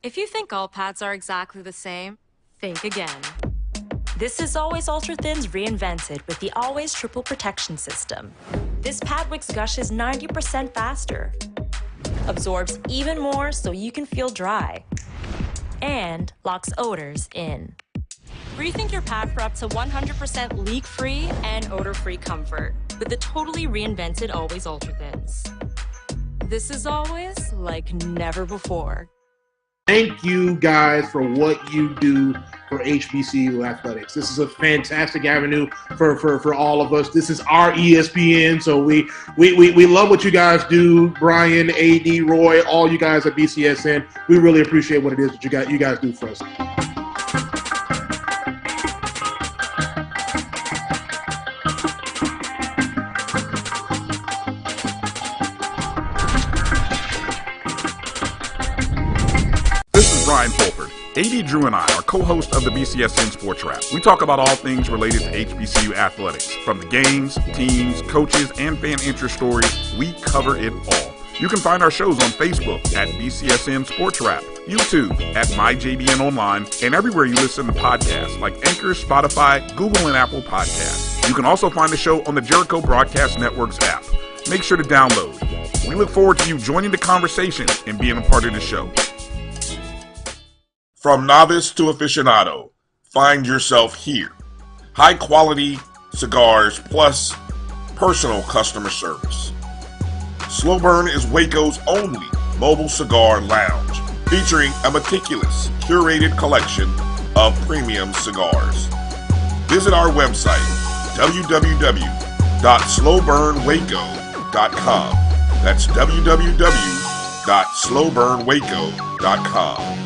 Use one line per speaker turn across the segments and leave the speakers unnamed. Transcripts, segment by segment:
If you think all pads are exactly the same, think again. This is Always Ultra Thins reinvented with the Always Triple Protection System. This pad wicks gushes 90% faster, absorbs even more so you can feel dry, and locks odors in. Rethink your pad for up to 100% leak-free and odor-free comfort with the totally reinvented Always Ultra Thins. This is always like never before.
Thank you guys for what you do for HBCU athletics. This is a fantastic avenue for all of us. This is our ESPN, so we love what you guys do. Brian, AD, Roy, all you guys at BCSN. We really appreciate what it is that you guys do for us.
Brian Fulford. AD Drew and I are co-hosts of the BCSN Sports Wrap. We talk about all things related to HBCU athletics. From the games, teams, coaches, and fan interest stories, we cover it all. You can find our shows on Facebook at BCSN Sports Wrap, YouTube at MyJBN Online, and everywhere you listen to podcasts like Anchor, Spotify, Google, and Apple Podcasts. You can also find the show on the Jericho Broadcast Network's app. Make sure to download. We look forward to you joining the conversation and being a part of the show. From novice to aficionado, find yourself here. High quality cigars plus personal customer service. Slow Burn is Waco's only mobile cigar lounge, featuring a meticulous, curated collection of premium cigars. Visit our website, www.slowburnwaco.com. That's www.slowburnwaco.com.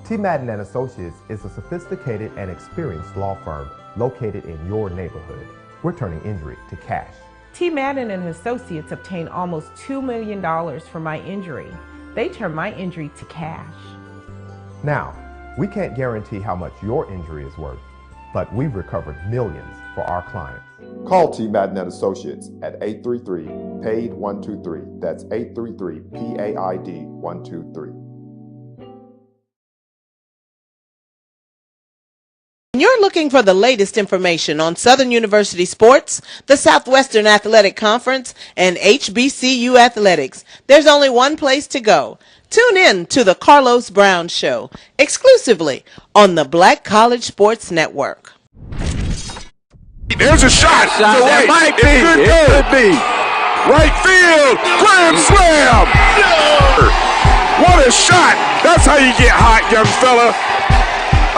T. Madden & Associates is a sophisticated and experienced law firm located in your neighborhood. We're turning injury to cash.
T. Madden & Associates obtained almost $2 million for my injury. They turned my injury to cash.
Now, we can't guarantee how much your injury is worth, but we've recovered millions for our clients.
Call T. Madden & Associates at 833-PAID-123. That's 833-PAID-123.
You're looking for the latest information on Southern University sports, the Southwestern Athletic Conference, and HBCU athletics. There's only one place to go. Tune in to the Carlos Brown Show, exclusively on the Black College Sports Network.
There's a shot.
It might be. It could be.
Right field. Grand slam. What a shot. That's how you get hot, young fella.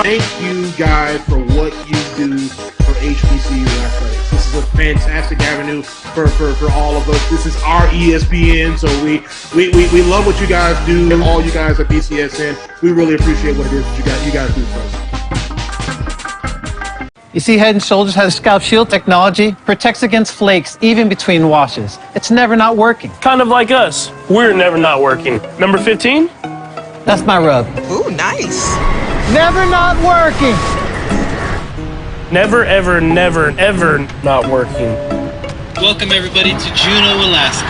Thank you guys for what you do for HBCU athletics. This is a fantastic avenue for all of us. This is our ESPN, so we love what you guys do, and all you guys at BCSN. We really appreciate what it is that you guys do for us.
You see, Head & Shoulders has scalp shield technology, protects against flakes even between washes. It's never not working.
Kind of like us. We're never not working. Number 15?
That's my rub.
Ooh, nice.
Never not working.
Never, ever, never, ever not working.
Welcome everybody to Juneau, Alaska.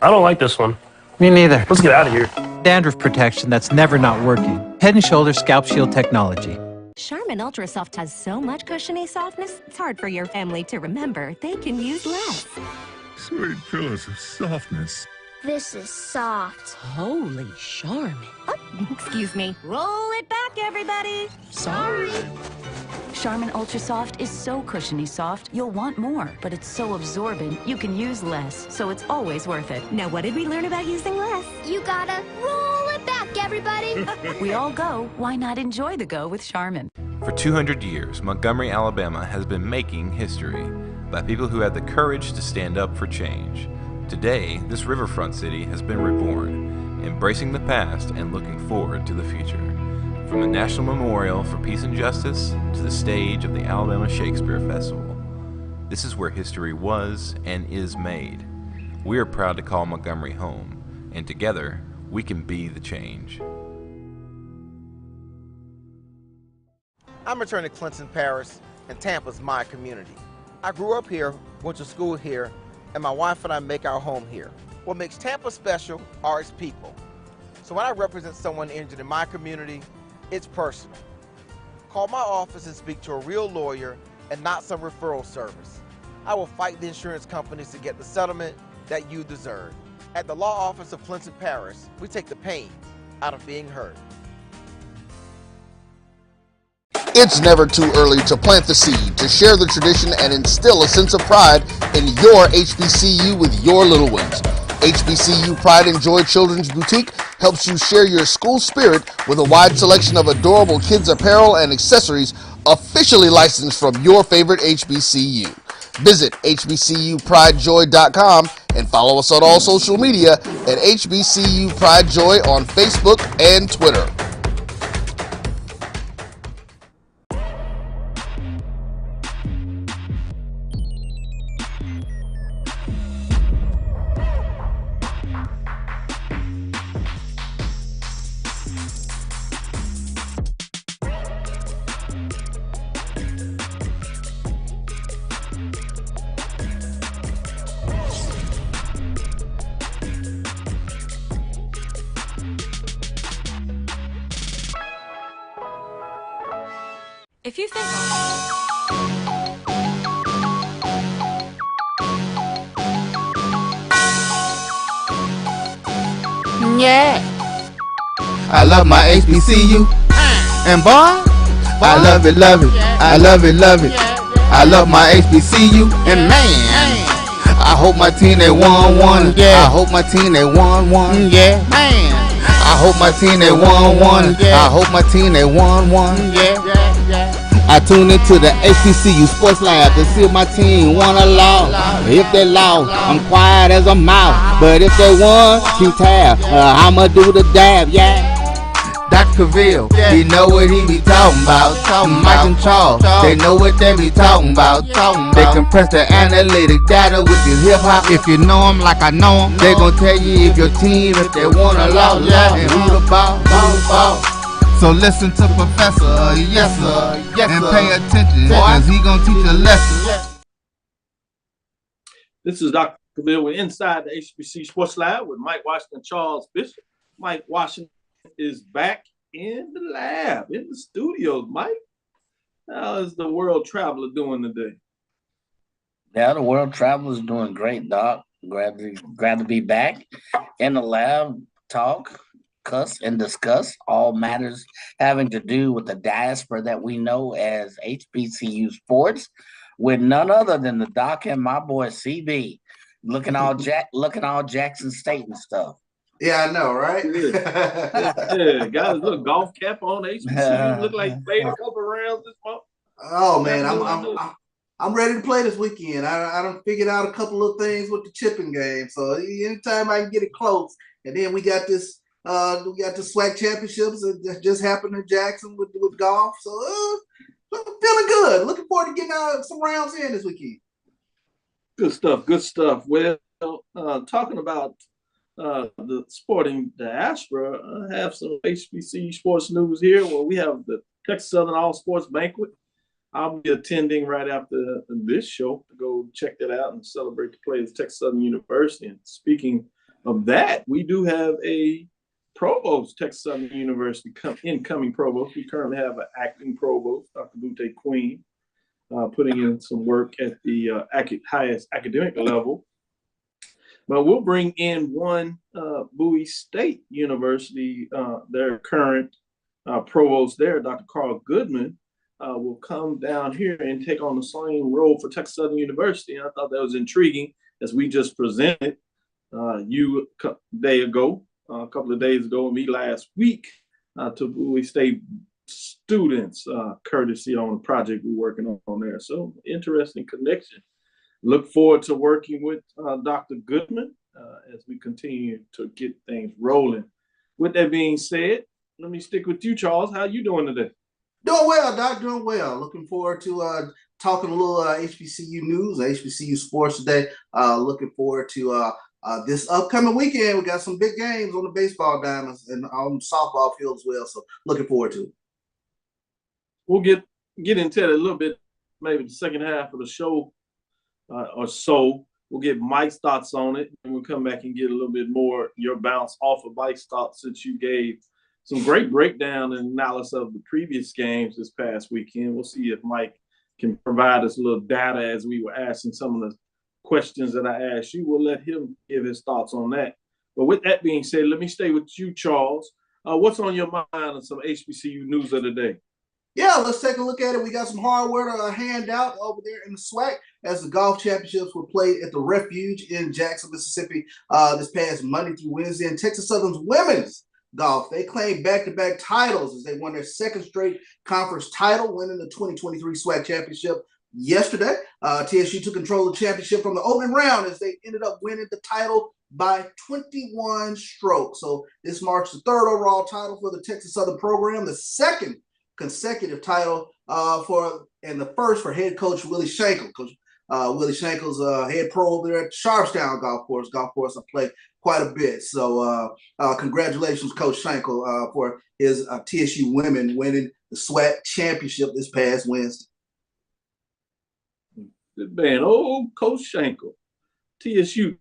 I don't like this one.
Me neither.
Let's get out of here.
Dandruff protection that's never not working. Head & Shoulders scalp shield technology.
Charmin Ultra Soft has so much cushiony softness, it's hard for your family to remember. They can use less.
Sweet pillows of softness.
This is soft.
Holy Charmin. Oh, excuse me. Roll it back, everybody. Sorry.
Charmin Ultra Soft is so cushiony soft, you'll want more. But it's so absorbent, you can use less, so it's always worth it.
Now, what did we learn about using less?
You gotta roll it back, everybody.
We all go. Why not enjoy the go with Charmin?
For 200 years, Montgomery, Alabama has been making history by people who had the courage to stand up for change. Today, this riverfront city has been reborn, embracing the past and looking forward to the future. From the National Memorial for Peace and Justice to the stage of the Alabama Shakespeare Festival, this is where history was and is made. We are proud to call Montgomery home, and together, we can be the change.
I'm returning to Clinton Parish, and Tampa's my community. I grew up here, went to school here, and my wife and I make our home here. What makes Tampa special are its people. So when I represent someone injured in my community, it's personal. Call my office and speak to a real lawyer and not some referral service. I will fight the insurance companies to get the settlement that you deserve. At the law office of Clinton Paris, we take the pain out of being hurt.
It's never too early to plant the seed, to share the tradition, and instill a sense of pride in your HBCU with your little ones. HBCU Pride and Joy Children's Boutique helps you share your school spirit with a wide selection of adorable kids apparel and accessories officially licensed from your favorite HBCU. Visit hbcupridejoy.com and follow us on all social media at HBCU Pride Joy on Facebook and Twitter.
If you think
Yeah. I love my HBCU. And boy, I love it, love it. I love it, love it. I love my HBCU. And man, I hope my team they won. Yeah. I hope my team they won. Yeah. Man, I hope my team they won. I hope my team they won. Yeah. I tune into the HBCU Sports Lab to see if my team won or lost. If they lost, I'm quiet as a mouse. But if they won, keep tab. I'ma do the dab, yeah. Dr. Cavil, he know what he be talking about. Mike and Charles, they know what they be talking about. They compress the analytic data with your hip hop. If you know them like I know them, they gon' tell you if your team, if they won or lost, and who the ball. So listen to Professor, yes sir, and pay attention, cause he gonna teach a lesson.
This is Dr. Cavil. We're inside the HBC Sports Lab with Mike Washington, Charles Bishop. Mike Washington is back in the lab, in the studios. Mike, how is the world traveler doing today?
Yeah, the world traveler is doing great, Doc. Glad to be back in the lab, talk, cuss, and discuss all matters having to do with the diaspora that we know as HBCU sports, with none other than the Doc and my boy CB, looking all Jackson State and stuff.
Yeah, I know, right?
Yeah, got his little golf cap on. HBCU look like he played a couple rounds this month.
Oh man, I'm ready to play this weekend. I done figured out a couple of things with the chipping game. So anytime I can get it close, and then we got the SWAC championships that just happened in Jackson with golf. So I'm feeling good. Looking forward to getting some rounds in this weekend.
Good stuff. Good stuff. Well, talking about the sporting diaspora, I have some HBCU sports news here. Well, we have the Texas Southern All Sports Banquet. I'll be attending right after this show to go check that out and celebrate the players of Texas Southern University. And speaking of that, we do have a provost, Texas Southern University, incoming provost. We currently have an acting provost, Dr. Butte Queen, putting in some work at the highest academic level. But we'll bring in one Bowie State University, their current provost there, Dr. Carl Goodman, will come down here and take on the same role for Texas Southern University. And I thought that was intriguing, as we just presented you a couple of days ago, and me last week, to Bowie State students, courtesy on a project we're working on there. So interesting connection. Look forward to working with Dr. Goodman as we continue to get things rolling. With that being said, let me stick with you, Charles. How you doing today?
Doing well, Doc. Doing well. Looking forward to talking a little HBCU news, HBCU sports today. Looking forward to this upcoming weekend. We got some big games on the baseball diamonds and on the softball field as well. So looking forward to it.
We'll get into it a little bit, maybe the second half of the show or so. We'll get Mike's thoughts on it, and we'll come back and get a little bit more your bounce off of Mike's thoughts, since you gave some great breakdown and analysis of the previous games this past weekend. We'll see if Mike can provide us a little data as we were asking some of the questions that I asked you. We'll let him give his thoughts on that. But with that being said, let me stay with you, Charles. What's on your mind on some HBCU news of the day?
Yeah, let's take a look at it. We got some hardware to hand out over there in the SWAC as the golf championships were played at the Refuge in Jackson, Mississippi this past Monday through Wednesday. And Texas Southern's women's golf, they claimed back-to-back titles as they won their second straight conference title, winning the 2023 SWAC championship yesterday. TSU took control of the championship from the opening round as they ended up winning the title by 21 strokes. So this marks the third overall title for the Texas Southern program, the second consecutive title and the first for head coach Willie Shankle. Coach Willie Shankle's head pro over there at Sharpstown Golf Course I played quite a bit. So congratulations, Coach Shankle, for his TSU women winning the SWAC championship this past Wednesday.
Good man, Coach Shankle, TSU,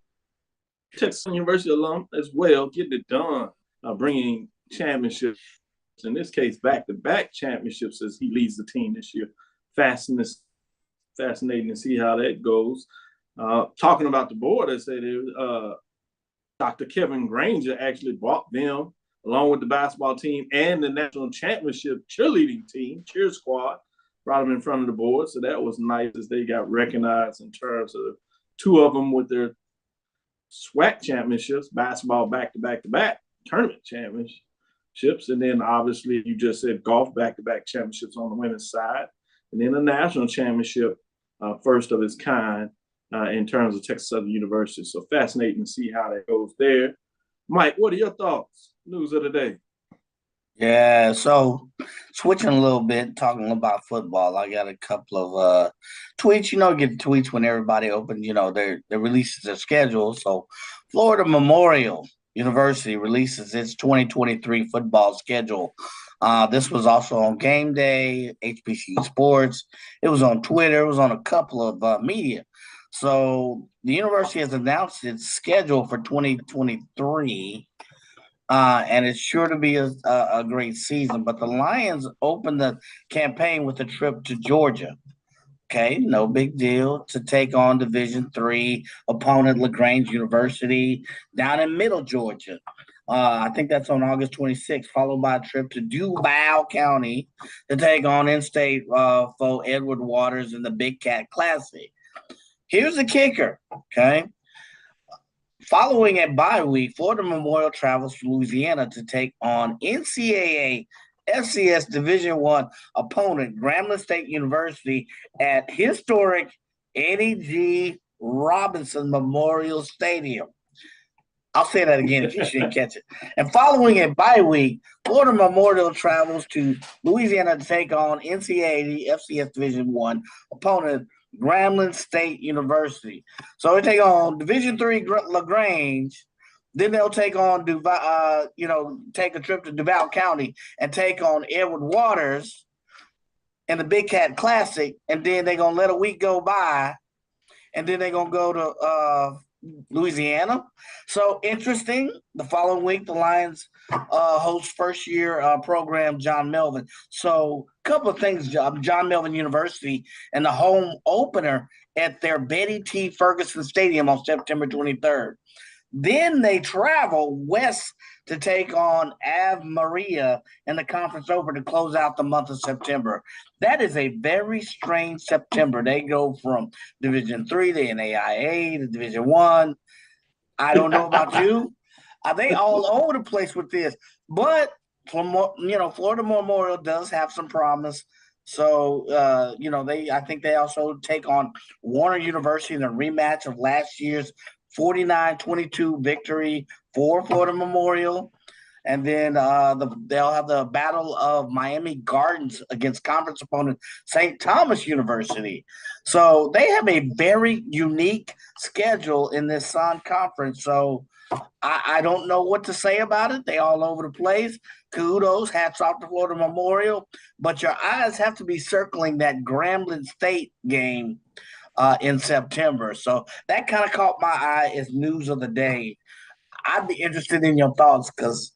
Texas University alum as well, getting it done, bringing championships. In this case, back-to-back championships as he leads the team this year. Fascinating to see how that goes. Talking about the board, I said Dr. Kevin Granger actually brought them, along with the basketball team and the national championship cheerleading team, cheer squad, brought them in front of the board. So that was nice as they got recognized in terms of two of them with their SWAC championships, basketball back-to-back tournament championships. And then obviously you just said golf back-to-back championships on the women's side, and then a national championship, first of its kind in terms of Texas Southern University. So fascinating to see how that goes there. Mike, what are your thoughts? News of the day.
Yeah, so switching a little bit, talking about football, I got a couple of tweets. Get tweets when everybody opens, they releases their schedule. So Florida Memorial University releases its 2023 football schedule. This was also on Game Day, HBCU Sports. It was on Twitter. It was on a couple of media. So the university has announced its schedule for 2023, and it's sure to be a great season. But the Lions opened the campaign with a trip to Georgia. Okay, no big deal, to take on Division III opponent LaGrange University down in Middle Georgia. I think that's on August 26th, followed by a trip to Duval County to take on in-state foe Edward Waters in the Big Cat Classic. Here's the kicker, okay? Following a bye week, Florida Memorial travels to Louisiana to take on NCAA FCS Division I opponent Grambling State University at historic Eddie G. Robinson Memorial Stadium. I'll say that again if you didn't catch it. And following a bye week, Florida Memorial travels to Louisiana to take on NCAA FCS Division I opponent Grambling State University. So they take on Division III LaGrange. Then they'll take on Duval, take a trip to Duval County and take on Edward Waters in the Big Cat Classic. And then they're going to let a week go by. And then they're going to go to Louisiana. So interesting. The following week, the Lions host first-year program John Melvin. So a couple of things, John Melvin University and the home opener at their Betty T. Ferguson Stadium on September 23rd. Then they travel west to take on Ave Maria in the conference opener to close out the month of September. That is a very strange September. They go from Division III to NAIA to Division I. I don't know about you. They all over the place with this. But, Florida Memorial does have some promise. So, I think they also take on Warner University in a rematch of last year's 49-22 victory for Florida Memorial. And then they'll have the Battle of Miami Gardens against conference opponent St. Thomas University. So they have a very unique schedule in this Sun Conference. So I don't know what to say about it. They all over the place. Kudos, hats off to Florida Memorial. But your eyes have to be circling that Grambling State game in September. So that kind of caught my eye as news of the day. I'd be interested in your thoughts because,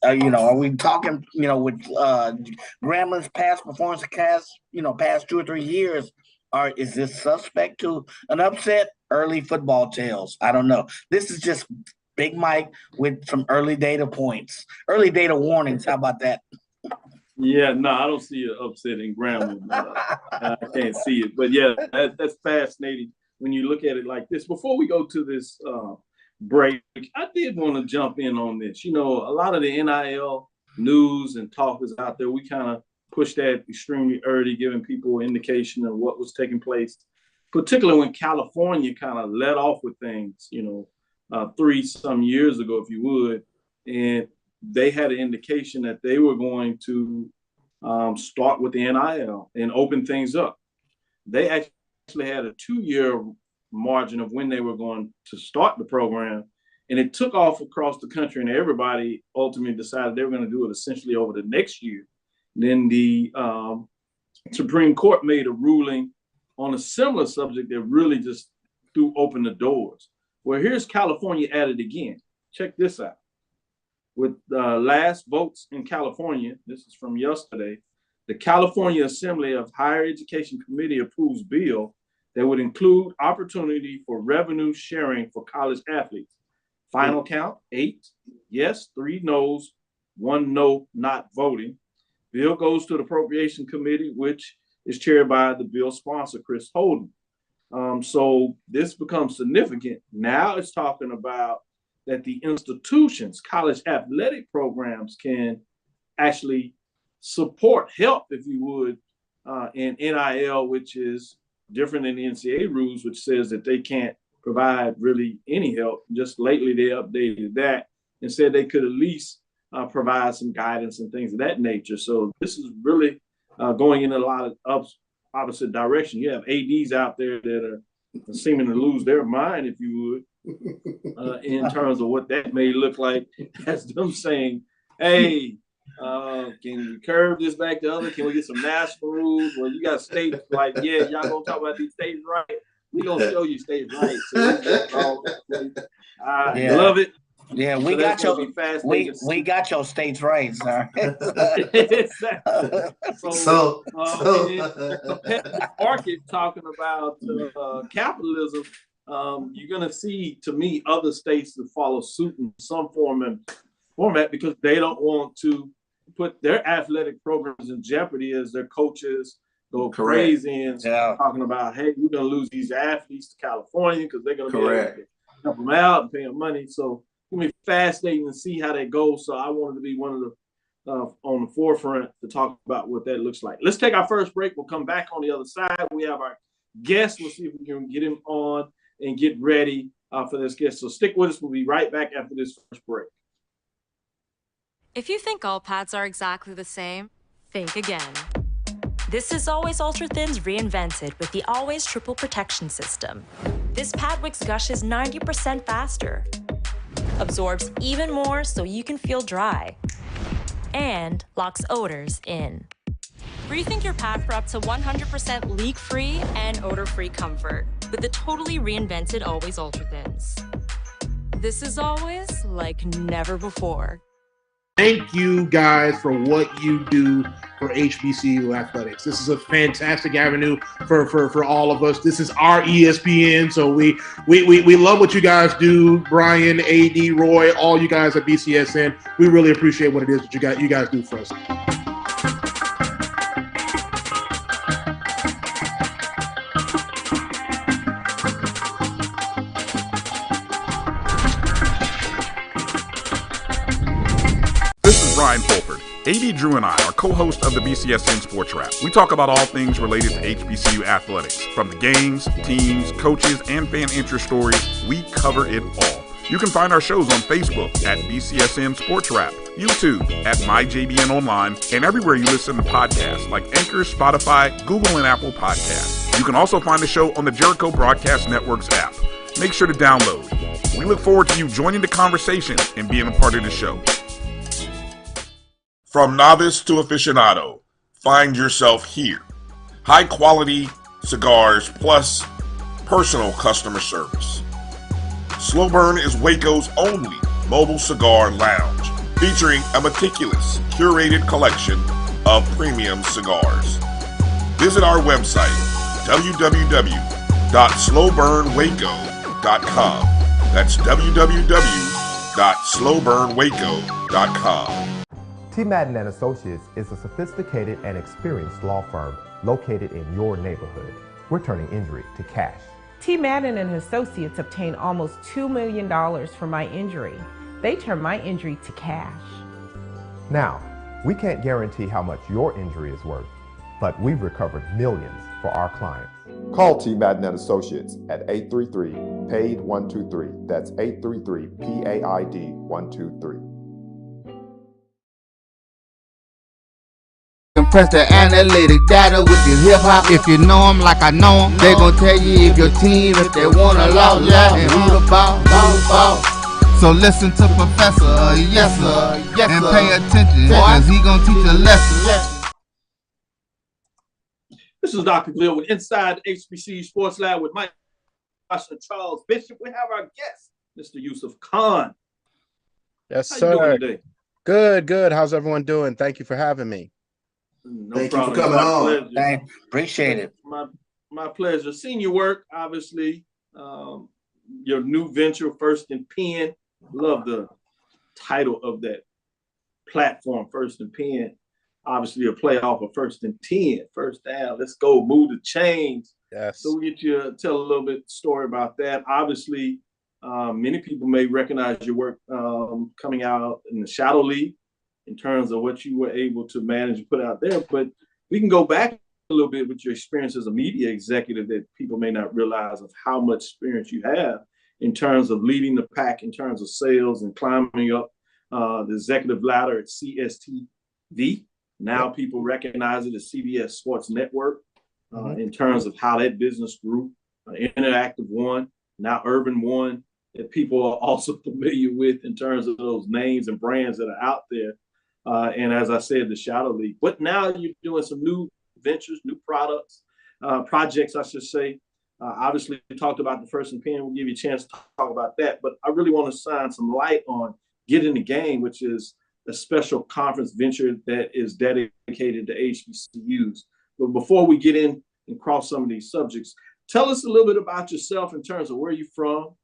are we talking, with Gramblin's past performance, past 2 or 3 years, or is this suspect to an upset? Early football tales. I don't know. This is just Big Mike with some early data points, early data warnings. How about that?
Yeah, no, I don't see an upset in Grambling. I can't see it. But yeah, that's fascinating when you look at it like this. Before we go to this break, I did want to jump in on this. A lot of the NIL news and talk is out there. We kind of pushed that extremely early, giving people an indication of what was taking place, particularly when California kind of let off with things, 3 some years ago, if you would. And they had an indication that they were going to start with the NIL and open things up. They actually had a 2-year margin of when they were going to start the program, and it took off across the country, and everybody ultimately decided they were going to do it essentially over the next year. Then the Supreme Court made a ruling on a similar subject that really just threw open the doors. Well, here's California at it again. Check this out. With last votes in California, this is from yesterday, the California Assembly of Higher Education Committee approves bill that would include opportunity for revenue sharing for college athletes. Final count, 8 yes, 3 no's, 1 no not voting. Bill goes to the Appropriation Committee, which is chaired by the bill sponsor, Chris Holden. So this becomes significant. Now it's talking about that the institutions, college athletic programs, can actually support, help, if you would, in NIL, which is different than the NCAA rules, which says that they can't provide really any help. Just lately they updated that and said they could at least provide some guidance and things of that nature. So this is really going in a lot of opposite direction. You have ADs out there that are seeming to lose their mind, if you would, in terms of what that may look like, as them saying, hey, can you curve this back to other? Can we get some national rules? Well, you got states like, yeah, y'all gonna talk about these states right? We gonna show you states right. So I love it.
Yeah, we got your states right, sir.
So the market talking about capitalism, you're gonna see, to me, other states to follow suit in some format because they don't want to put their athletic programs in jeopardy as their coaches go crazy and talking about, hey, we're gonna lose these athletes to California because they're gonna be able to help them out and pay them money. So it's gonna be fascinating to see how that goes. So I wanted to be one of the on the forefront to talk about what that looks like. Let's take our first break. We'll come back on the other side. We have our guest. We'll see if we can get him on and get ready for this guest. So stick with us. We'll be right back after this first break.
If you think all pads are exactly the same, think again. This is Always Ultra Thins reinvented with the Always Triple Protection System. This pad wicks gushes 90% faster, absorbs even more so you can feel dry, and locks odors in. Rethink your pad for up to 100% leak-free and odor-free comfort with the totally reinvented Always Ultra Thins. This is always like never before.
Thank you guys for what you do for HBCU athletics. This is a fantastic avenue for all of us. This is our ESPN, so we love what you guys do. Brian, AD, Roy, all you guys at BCSN. We really appreciate what it is that you guys do for us.
Brian Fulford. AD Drew and I are co-hosts of the BCSN Sports Wrap. We talk about all things related to HBCU athletics. From the games, teams, coaches, and fan interest stories, we cover it all. You can find our shows on Facebook at BCSN Sports Wrap, YouTube at MyJBN Online, and everywhere you listen to podcasts like Anchor, Spotify, Google, and Apple Podcasts. You can also find the show on the Jericho Broadcast Network's app. Make sure to download. We look forward to you joining the conversation and being a part of the show.
From novice to aficionado, find yourself here. High quality cigars plus
personal customer service. Slow Burn is Waco's only mobile cigar lounge, featuring a meticulous, curated collection of premium cigars. Visit our website, www.slowburnwaco.com. That's www.slowburnwaco.com.
T. Madden and Associates is a sophisticated and experienced law firm located in your neighborhood. We're turning injury to cash.
T. Madden and Associates obtained almost $2 million for my injury. They turned my injury to cash.
Now, we can't guarantee how much your injury is worth, but we've recovered millions for our clients.
Call T. Madden and Associates at 833-PAID-123. That's 833-PAID-123.
Compress the analytic data with your hip hop. If you know them like I know them, they gon' tell you if your team, if they wanna lose, and who the ball. So listen to Professor, yes sir, and pay attention, cause he gon' teach a lesson.
This is Dr. Glill with Inside HBCU Sports Lab with Mike Washington, Charles Bishop. We have our guest, Mr. Yusuf Khan.
Yes,
How
sir.
you doing today?
Good. How's everyone doing? Thank you for having me.
No
Thank
problem.
you for coming on.
Thank, appreciate it.
My pleasure. Seeing your work, obviously, your new venture, First and Pen. Love the title of that platform, First and Pen. Obviously, a playoff of First and 10, first down. Let's go, move the chains.
Yes.
So we get you to tell a little bit story about that. Obviously, many people may recognize your work coming out in the Shadow League in terms of what you were able to manage and put out there. But we can go back a little bit with your experience as a media executive that people may not realize of how much experience you have in terms of leading the pack, in terms of sales and climbing up the executive ladder at CSTV. Now people recognize it as CBS Sports Network in terms of how that business grew. Interactive One, now Urban One, that people are also familiar with in terms of those names and brands that are out there. And as I said, the Shadow League. But now you're doing some new ventures, new projects, I should say. Obviously, we talked about the First and Pen. We'll give you a chance to talk about that. But I really want to shine some light on Get in the Game, which is a special conference venture that is dedicated to HBCUs. But before we get in and cross some of these subjects, tell us a little bit about yourself in terms of where you're from,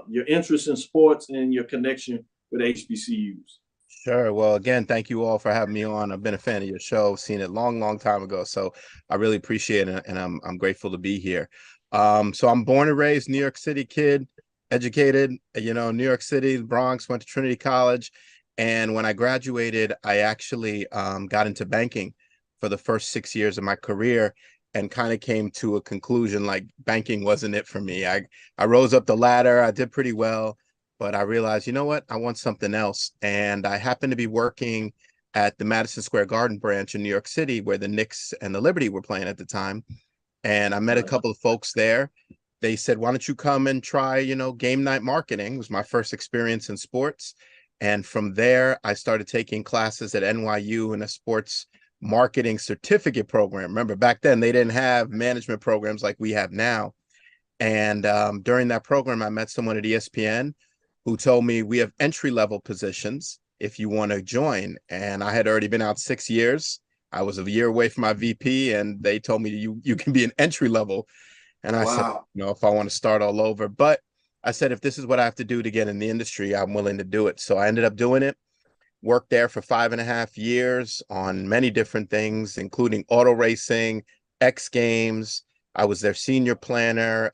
your interest in sports, and your connection with HBCUs.
Sure. Well, again, thank you all for having me on. I've been a fan of your show, seen it long time ago. So I really appreciate it, and I'm grateful to be here. So I'm born and raised New York City kid, educated, New York City, the Bronx, went to Trinity College. And when I graduated, I actually got into banking for the first 6 years of my career and kind of came to a conclusion like banking wasn't it for me. I rose up the ladder. I did pretty well, but I realized, you know what? I want something else. And I happened to be working at the Madison Square Garden branch in New York City where the Knicks and the Liberty were playing at the time. And I met a couple of folks there. They said, why don't you come and try, game night marketing? It was my first experience in sports. And from there, I started taking classes at NYU in a sports marketing certificate program. Remember, back then, they didn't have management programs like we have now. And during that program, I met someone at ESPN who told me we have entry-level positions if you want to join. And I had already been out 6 years. I was a year away from my VP, and they told me you can be an entry-level. And I said, if I want to start all over. But I said, if this is what I have to do to get in the industry, I'm willing to do it. So I ended up doing it, worked there for 5.5 years on many different things, including auto racing, X Games. I was their senior planner,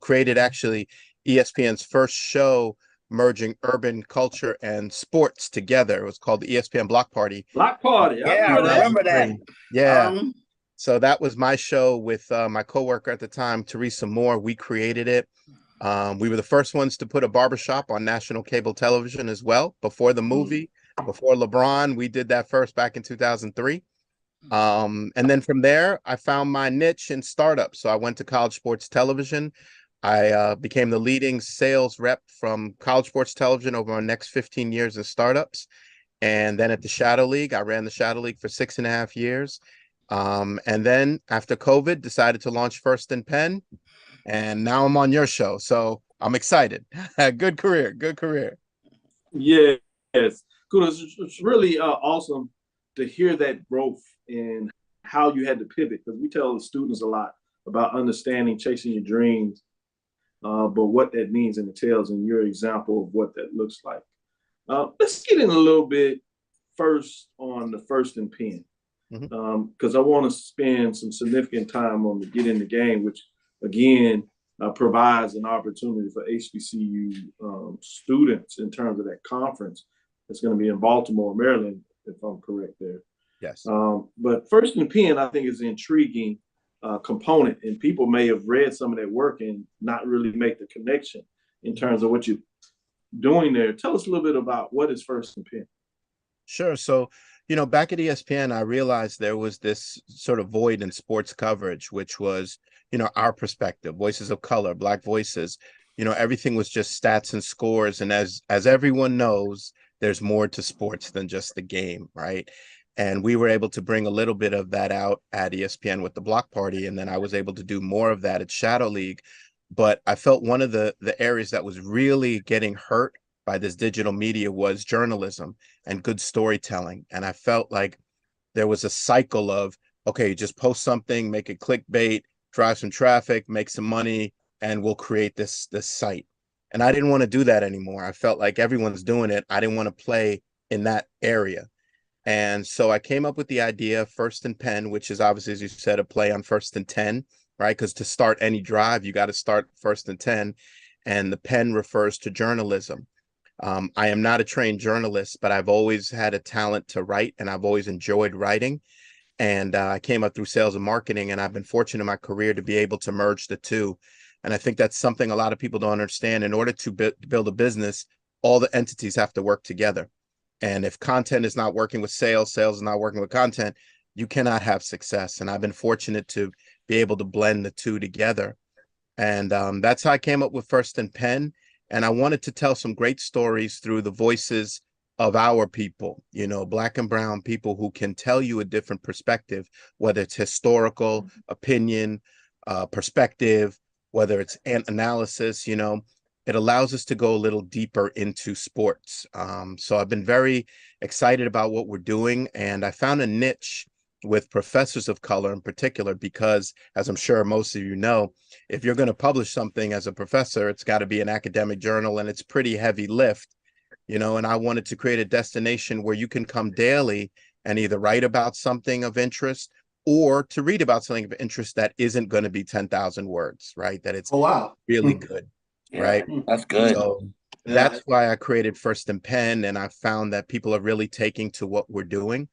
created actually ESPN's first show merging urban culture and sports together. It was called the ESPN Block Party.
Block Party.
Yeah, I remember that.
Yeah. So that was my show with my coworker at the time, Teresa Moore. We created it. We were the first ones to put a barbershop on national cable television as well. Before the movie, before LeBron, we did that first back in 2003. And then from there, I found my niche in startups. So I went to College Sports Television. I became the leading sales rep from College Sports Television over my next 15 years in startups. And then at the Shadow League, I ran the Shadow League for 6.5 years. And then after COVID, decided to launch First and Pen. and now I'm on your show. So I'm excited. Good career. Good career.
Yes. Kudos. It's really awesome to hear that growth and how you had to pivot, because we tell the students a lot about understanding, chasing your dreams, but what that means and entails, and your example of what that looks like. Let's get in a little bit first on the first and pen, because I want to spend some significant time on the Get in the Game, which again provides an opportunity for HBCU students in terms of that conference that's going to be in Baltimore, Maryland, if I'm correct there.
Yes.
But first and pen, I think, is an intriguing component, and people may have read some of that work and not really make the connection in terms of what you're doing there. Tell us a little bit about what is first and pen.
Sure. So, back at ESPN, I realized there was this sort of void in sports coverage, which was, our perspective, voices of color, Black voices. Everything was just stats and scores. And as everyone knows, there's more to sports than just the game, right? And we were able to bring a little bit of that out at ESPN with the Block Party. And then I was able to do more of that at Shadow League. But I felt one of the areas that was really getting hurt by this digital media was journalism and good storytelling. And I felt like there was a cycle of, okay, just post something, make it clickbait, drive some traffic, make some money, and we'll create this site. And I didn't want to do that anymore. I felt like everyone's doing it. I didn't want to play in that area. And so I came up with the idea, First and Pen, which is obviously, as you said, a play on first and 10, right? Because to start any drive, you got to start first and 10. And the pen refers to journalism. I am not a trained journalist, but I've always had a talent to write, and I've always enjoyed writing. And I came up through sales and marketing, and I've been fortunate in my career to be able to merge the two. And I think that's something a lot of people don't understand. In order to build a business, all the entities have to work together. And if content is not working with sales, sales is not working with content, you cannot have success. And I've been fortunate to be able to blend the two together. And that's how I came up with First and Pen. And I wanted to tell some great stories through the voices of our people, Black and brown people who can tell you a different perspective, whether it's historical, opinion, perspective, whether it's an analysis, it allows us to go a little deeper into sports. So I've been very excited about what we're doing. And I found a niche with professors of color in particular, because as I'm sure most of you know, if you're going to publish something as a professor, it's got to be an academic journal, and it's pretty heavy lift, and I wanted to create a destination where you can come daily and either write about something of interest or to read about something of interest that isn't going to be 10,000 words, right? That it's really good, right?
That's good.
So that's why I created First and Pen, and I found that people are really taking to what we're doing.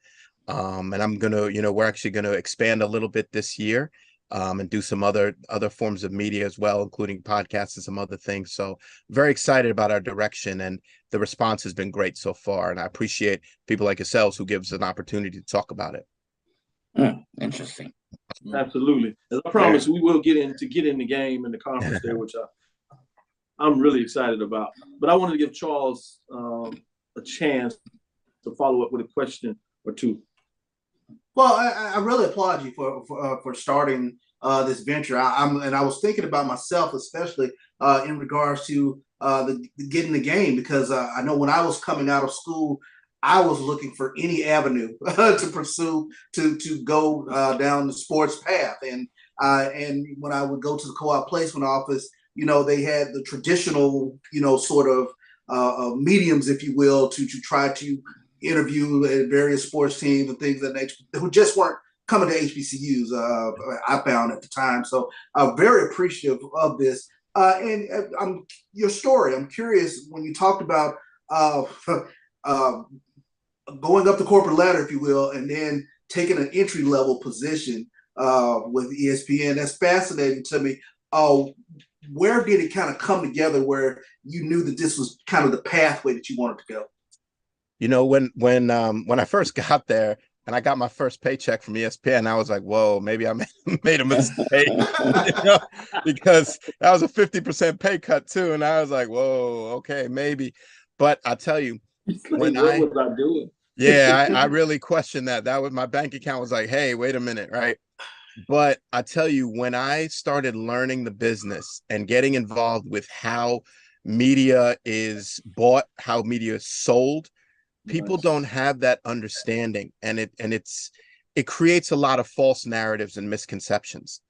And I'm going to, we're actually going to expand a little bit this year and do some other forms of media as well, including podcasts and some other things. So very excited about our direction, and the response has been great so far. And I appreciate people like yourselves who give us an opportunity to talk about it.
Interesting.
Absolutely. As I promised, we will get in the game in the conference there, which I'm really excited about. But I wanted to give Charles a chance to follow up with a question or two.
Well, I really applaud you for starting this venture. I was thinking about myself, especially in regards to getting the game, because I know when I was coming out of school, I was looking for any avenue to pursue to go down the sports path. And when I would go to the co-op placement office, they had the traditional, sort of mediums, if you will, to try to interview various sports teams and things that nature who just weren't coming to HBCUs. I found at the time, so I'm very appreciative of this. And your story. I'm curious when you talked about going up the corporate ladder, if you will, and then taking an entry level position with ESPN. That's fascinating to me. Where did it kind of come together where you knew that this was kind of the pathway that you wanted to go?
When I first got there and I got my first paycheck from ESPN, I was like, whoa, maybe I made a mistake, because that was a 50% pay cut too. And I was like, whoa, okay, maybe. But I'll tell you,
what was I doing?
Yeah, I really questioned that. That was, my bank account was like, hey, wait a minute, right? But I tell you, when I started learning the business and getting involved with how media is bought, how media is sold, people don't have that understanding, and it creates a lot of false narratives and misconceptions.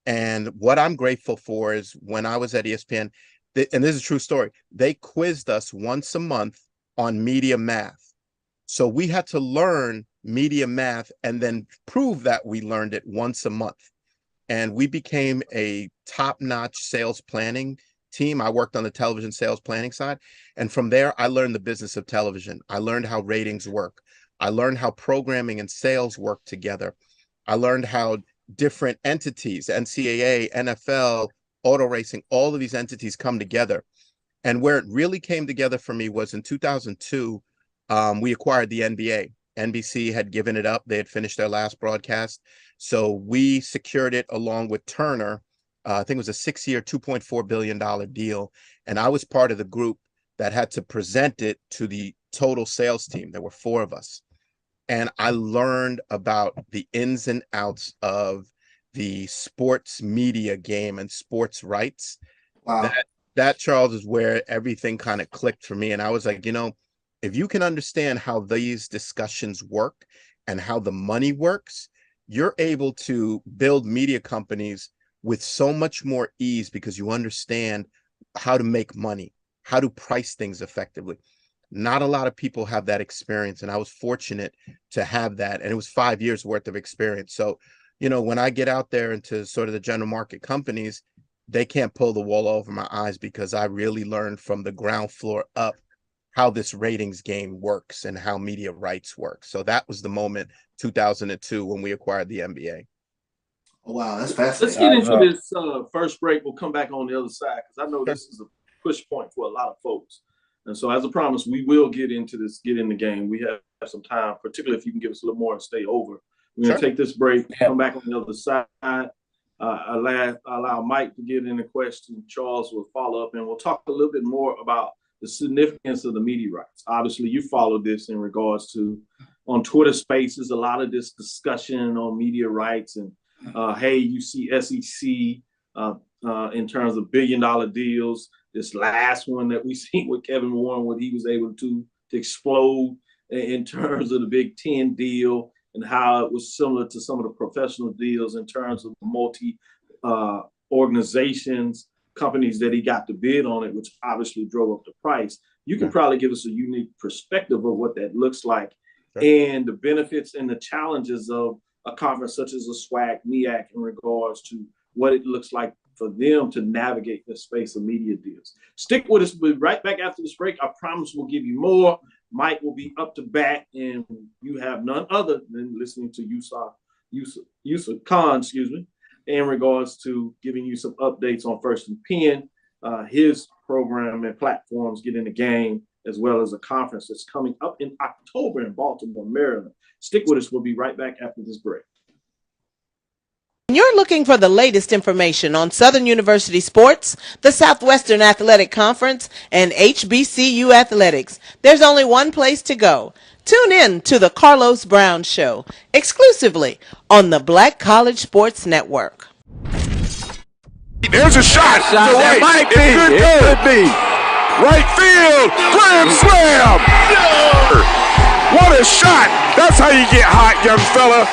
And what I'm grateful for is when I was at ESPN, and this is a true story, they quizzed us once a month on media math. So we had to learn media math and then prove that we learned it once a month. And we became a top-notch sales planning team. I worked on the television sales planning side. And from there, I learned the business of television. I learned how ratings work. I learned how programming and sales work together. I learned how different entities, NCAA, NFL, auto racing, all of these entities come together. And where it really came together for me was in 2002, we acquired the NBA. NBC had given it up. They had finished their last broadcast. So we secured it along with Turner. I think it was a 6-year, $2.4 billion deal. And I was part of the group that had to present it to the total sales team. There were 4 of us. And I learned about the ins and outs of the sports media game and sports rights.
Wow.
That, Charles, is where everything kind of clicked for me. And I was like, if you can understand how these discussions work and how the money works, you're able to build media companies with so much more ease because you understand how to make money, how to price things effectively. Not a lot of people have that experience, and I was fortunate to have that. And it was 5 years worth of experience. So, when I get out there into sort of the general market companies, they can't pull the wool over my eyes because I really learned from the ground floor up how this ratings game works and how media rights work. So that was the moment, 2002, when we acquired the NBA.
Oh, wow, that's fascinating.
Let's get into this first break. We'll come back on the other side because I know this is a push point for a lot of folks. And so as a promise, we will get into this, get in the game. We have some time, particularly if you can give us a little more and stay over. We're going to take this break, come back on the other side. Allow Mike to get in the question. Charles will follow up, and we'll talk a little bit more about the significance of the media rights. Obviously, you followed this in regards to on Twitter Spaces, a lot of this discussion on media rights. And hey, you see SEC in terms of billion-dollar deals. This last one that we seen with Kevin Warren, what he was able to explode in terms of the Big Ten deal and how it was similar to some of the professional deals in terms of multi organizations, companies that he got to bid on it, which obviously drove up the price. You can probably give us a unique perspective of what that looks like and the benefits and the challenges of a conference such as a SWAC, MEAC in regards to what it looks like for them to navigate the space of media deals. Stick with us. We'll be right back after this break. I promise we'll give you more. Mike will be up to bat, and you have none other than listening to Yusuf Khan, in regards to giving you some updates on First and Penn, his program and platforms get in the game, as well as a conference that's coming up in October in Baltimore, Maryland. Stick with us. We'll be right back after this break.
You're looking for the latest information on Southern University sports, the Southwestern Athletic Conference, and HBCU athletics. There's only one place to go. Tune in to the Carlos Brown Show, exclusively on the Black College Sports Network.
There's a shot. To right. Might be. It could be. Right field. Grand slam. What a shot. That's how you get hot, young fella.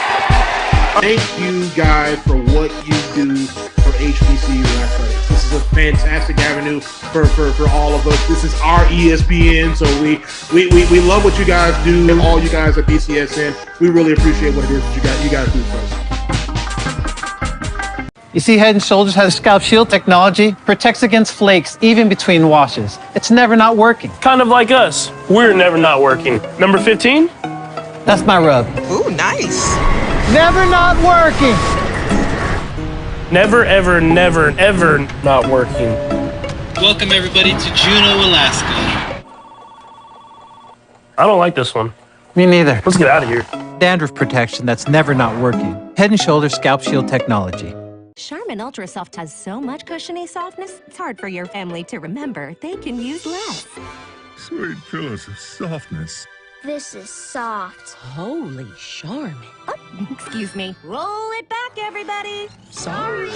Thank you guys for what you do for HBCU athletics. This is a fantastic avenue for all of us. This is our ESPN, so we love what you guys do, and all you guys at BCSN. We really appreciate what it is that you guys do for us.
You see, Head & Shoulders has scalp shield technology, protects against flakes even between washes. It's never not working.
Kind of like us. We're never not working. Number 15?
That's my rub.
Ooh, nice.
Never not working.
Never, ever, never, ever not working.
Welcome everybody to Juneau, Alaska.
I don't like this one.
Me neither.
Let's get out of here.
Dandruff protection that's never not working. Head & Shoulders scalp shield technology.
Charmin Ultra Soft has so much cushiony softness, it's hard for your family to remember they can use less.
Sweet pillows of softness.
This is soft.
Holy Charmin. Oh, excuse me. Roll it back back, everybody.
Sorry.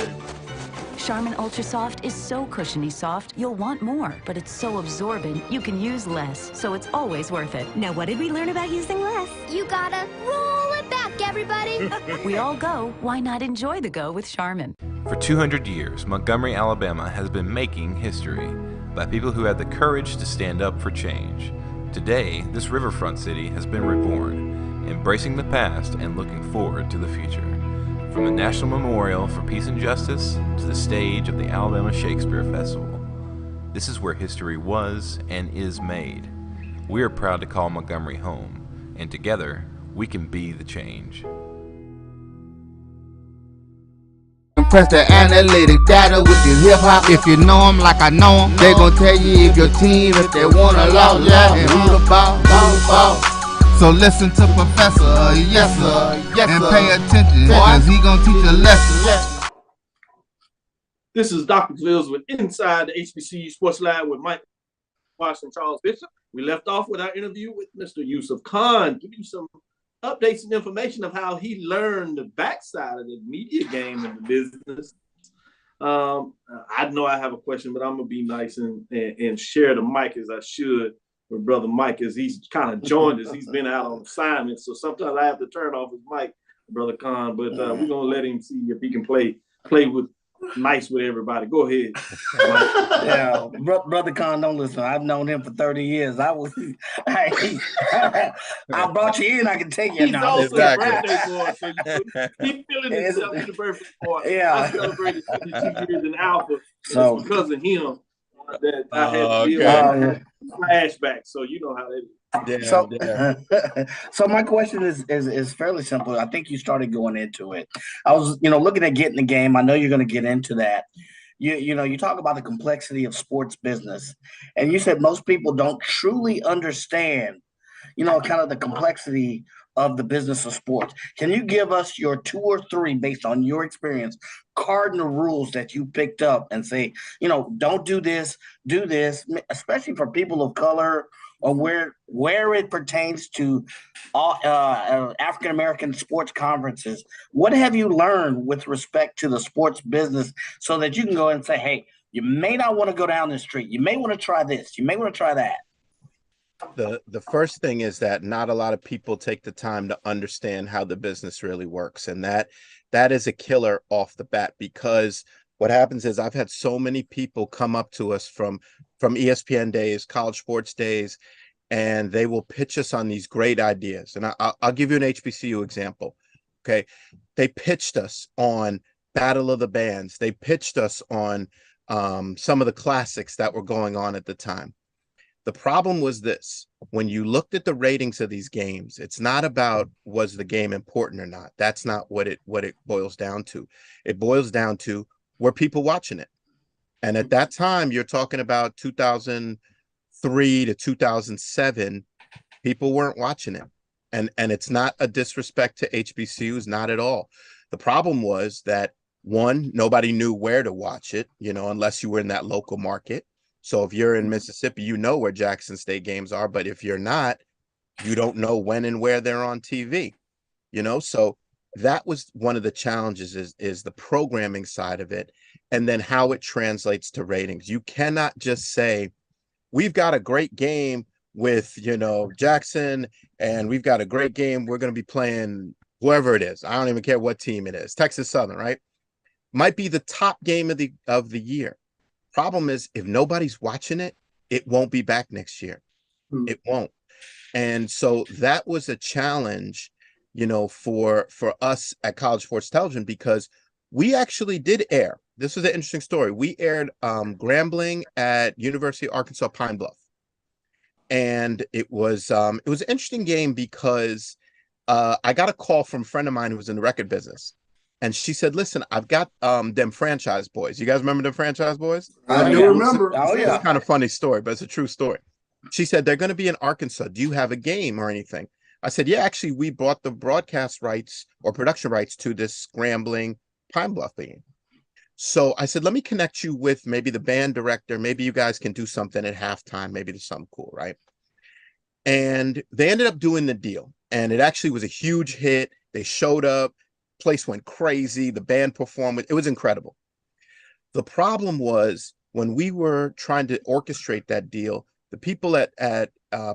Charmin Ultra Soft is so cushiony soft, you'll want more, but it's so absorbent, you can use less, so it's always worth it.
Now, what did we learn about using less?
You gotta roll it back, everybody.
We all go, why not enjoy the go with Charmin?
For 200 years, Montgomery, Alabama has been making history by people who had the courage to stand up for change. Today, this riverfront city has been reborn, embracing the past and looking forward to the future. From the National Memorial for Peace and Justice to the stage of the Alabama Shakespeare Festival, this is where history was and is made. We are proud to call Montgomery home, and together, we can be the change.
Press the analytic data with your hip hop. If you know them like I know them, they gon' tell you if your team, if they wanna loud, and who the ball. So listen to Professor, yes sir, and pay attention, cause he gon' teach a lesson.
This is Dr. Cavil's with Inside the HBCU Sports Lab with Mike Washington and Charles Bishop. We left off with our interview with Mr. Yusuf Khan, giving you some updates and information of how he learned the backside of the media game and the business. I know I have a question, but I'm gonna be nice and share the mic as I should with Brother Mike, as he's kind of joined us. He's been out on assignment, so sometimes I have to turn off his mic, Brother Khan. But we're gonna let him see if he can play with nice with everybody. Go ahead.
Yeah, Brother Khan, don't listen. I've known him for 30 years. I brought you in. I can take you
He's
now.
also a birthday boy, so he's feeling himself in the birthday boy.
Yeah.
I celebrated 22 years in Alpha,
So
because of him. That I had to deal with flashbacks, so you know how that is.
So my question is fairly simple. I think you started going into it. I was, looking at getting the game. I know you're going to get into that. You talk about the complexity of sports business, and you said most people don't truly understand, kind of the complexity of the business of sports. Can you give us your 2 or 3, based on your experience, cardinal rules that you picked up and say, don't do this, especially for people of color, or where it pertains to African American sports conferences? What have you learned with respect to the sports business, so that you can go and say, hey, you may not want to go down the street, you may want to try this, you may want to try that?
The first thing is that not a lot of people take the time to understand how the business really works, and that is a killer off the bat, because what happens is I've had so many people come up to us from ESPN days, college sports days, and they will pitch us on these great ideas. And I'll give you an HBCU example. Okay, they pitched us on Battle of the Bands. They pitched us on some of the classics that were going on at the time. The problem was this: when you looked at the ratings of these games, it's not about was the game important or not. That's not what it boils down to. It boils down to, were people watching it? And at that time, you're talking about 2003 to 2007, people weren't watching it. And it's not a disrespect to HBCUs, not at all. The problem was that, one, nobody knew where to watch it, unless you were in that local market. So if you're in Mississippi, you know where Jackson State games are, but if you're not, you don't know when and where they're on TV, So that was one of the challenges, is the programming side of it, and then how it translates to ratings. You cannot just say, we've got a great game with, Jackson, and we've got a great game. We're going to be playing whoever it is. I don't even care what team it is. Texas Southern, right? Might be the top game of the year. Problem is, if nobody's watching it, it won't be back next year. It won't. And so that was a challenge, for us at College Sports Television, because we actually did air. This was an interesting story. We aired Grambling at University of Arkansas Pine Bluff. And it was an interesting game because I got a call from a friend of mine who was in the record business. And she said, listen, I've got them Franchise Boys. You guys remember them Franchise Boys?
I do remember.
It's kind of funny story, but it's a true story. She said, they're going to be in Arkansas. Do you have a game or anything? I said, yeah, actually, we bought the broadcast rights or production rights to this Scrambling Pine Bluff game. So I said, let me connect you with maybe the band director. Maybe you guys can do something at halftime. Maybe there's something cool, right? And they ended up doing the deal. And it actually was a huge hit. They showed up. place went crazy. The band performed. It was incredible. The problem was when we were trying to orchestrate that deal, the people at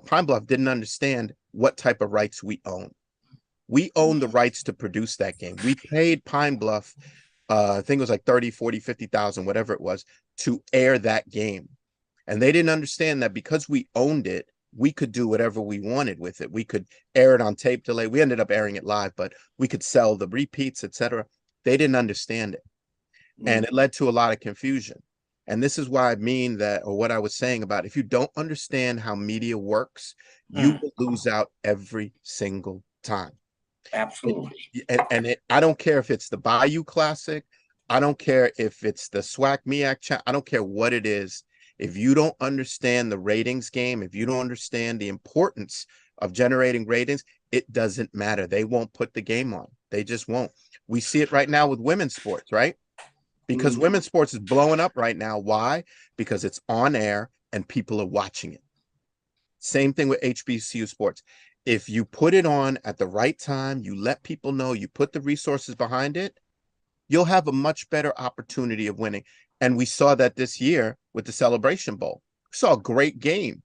Pine Bluff didn't understand what type of rights we own. We own the rights to produce that game. We paid Pine Bluff, I think it was like 30, 40, 50,000, whatever it was, to air that game. And they didn't understand that because we owned it, we could do whatever we wanted with it. We could air it on tape delay. We ended up airing it live, but we could sell the repeats, etc. They didn't understand it. And it led to a lot of confusion. And this is why I mean that, or what I was saying about if you don't understand how media works, you will lose out every single time.
Absolutely.
I don't care if it's the Bayou Classic. I don't care if it's the SWAC MEAC. I don't care what it is. If you don't understand the ratings game, if you don't understand the importance of generating ratings, it doesn't matter. They won't put the game on. They just won't. We see it right now with women's sports, right? Because women's sports is blowing up right now. Why? Because it's on air and people are watching it. Same thing with HBCU sports. If you put it on at the right time, you let people know, you put the resources behind it, you'll have a much better opportunity of winning. And we saw that this year with the Celebration Bowl. We saw a great game,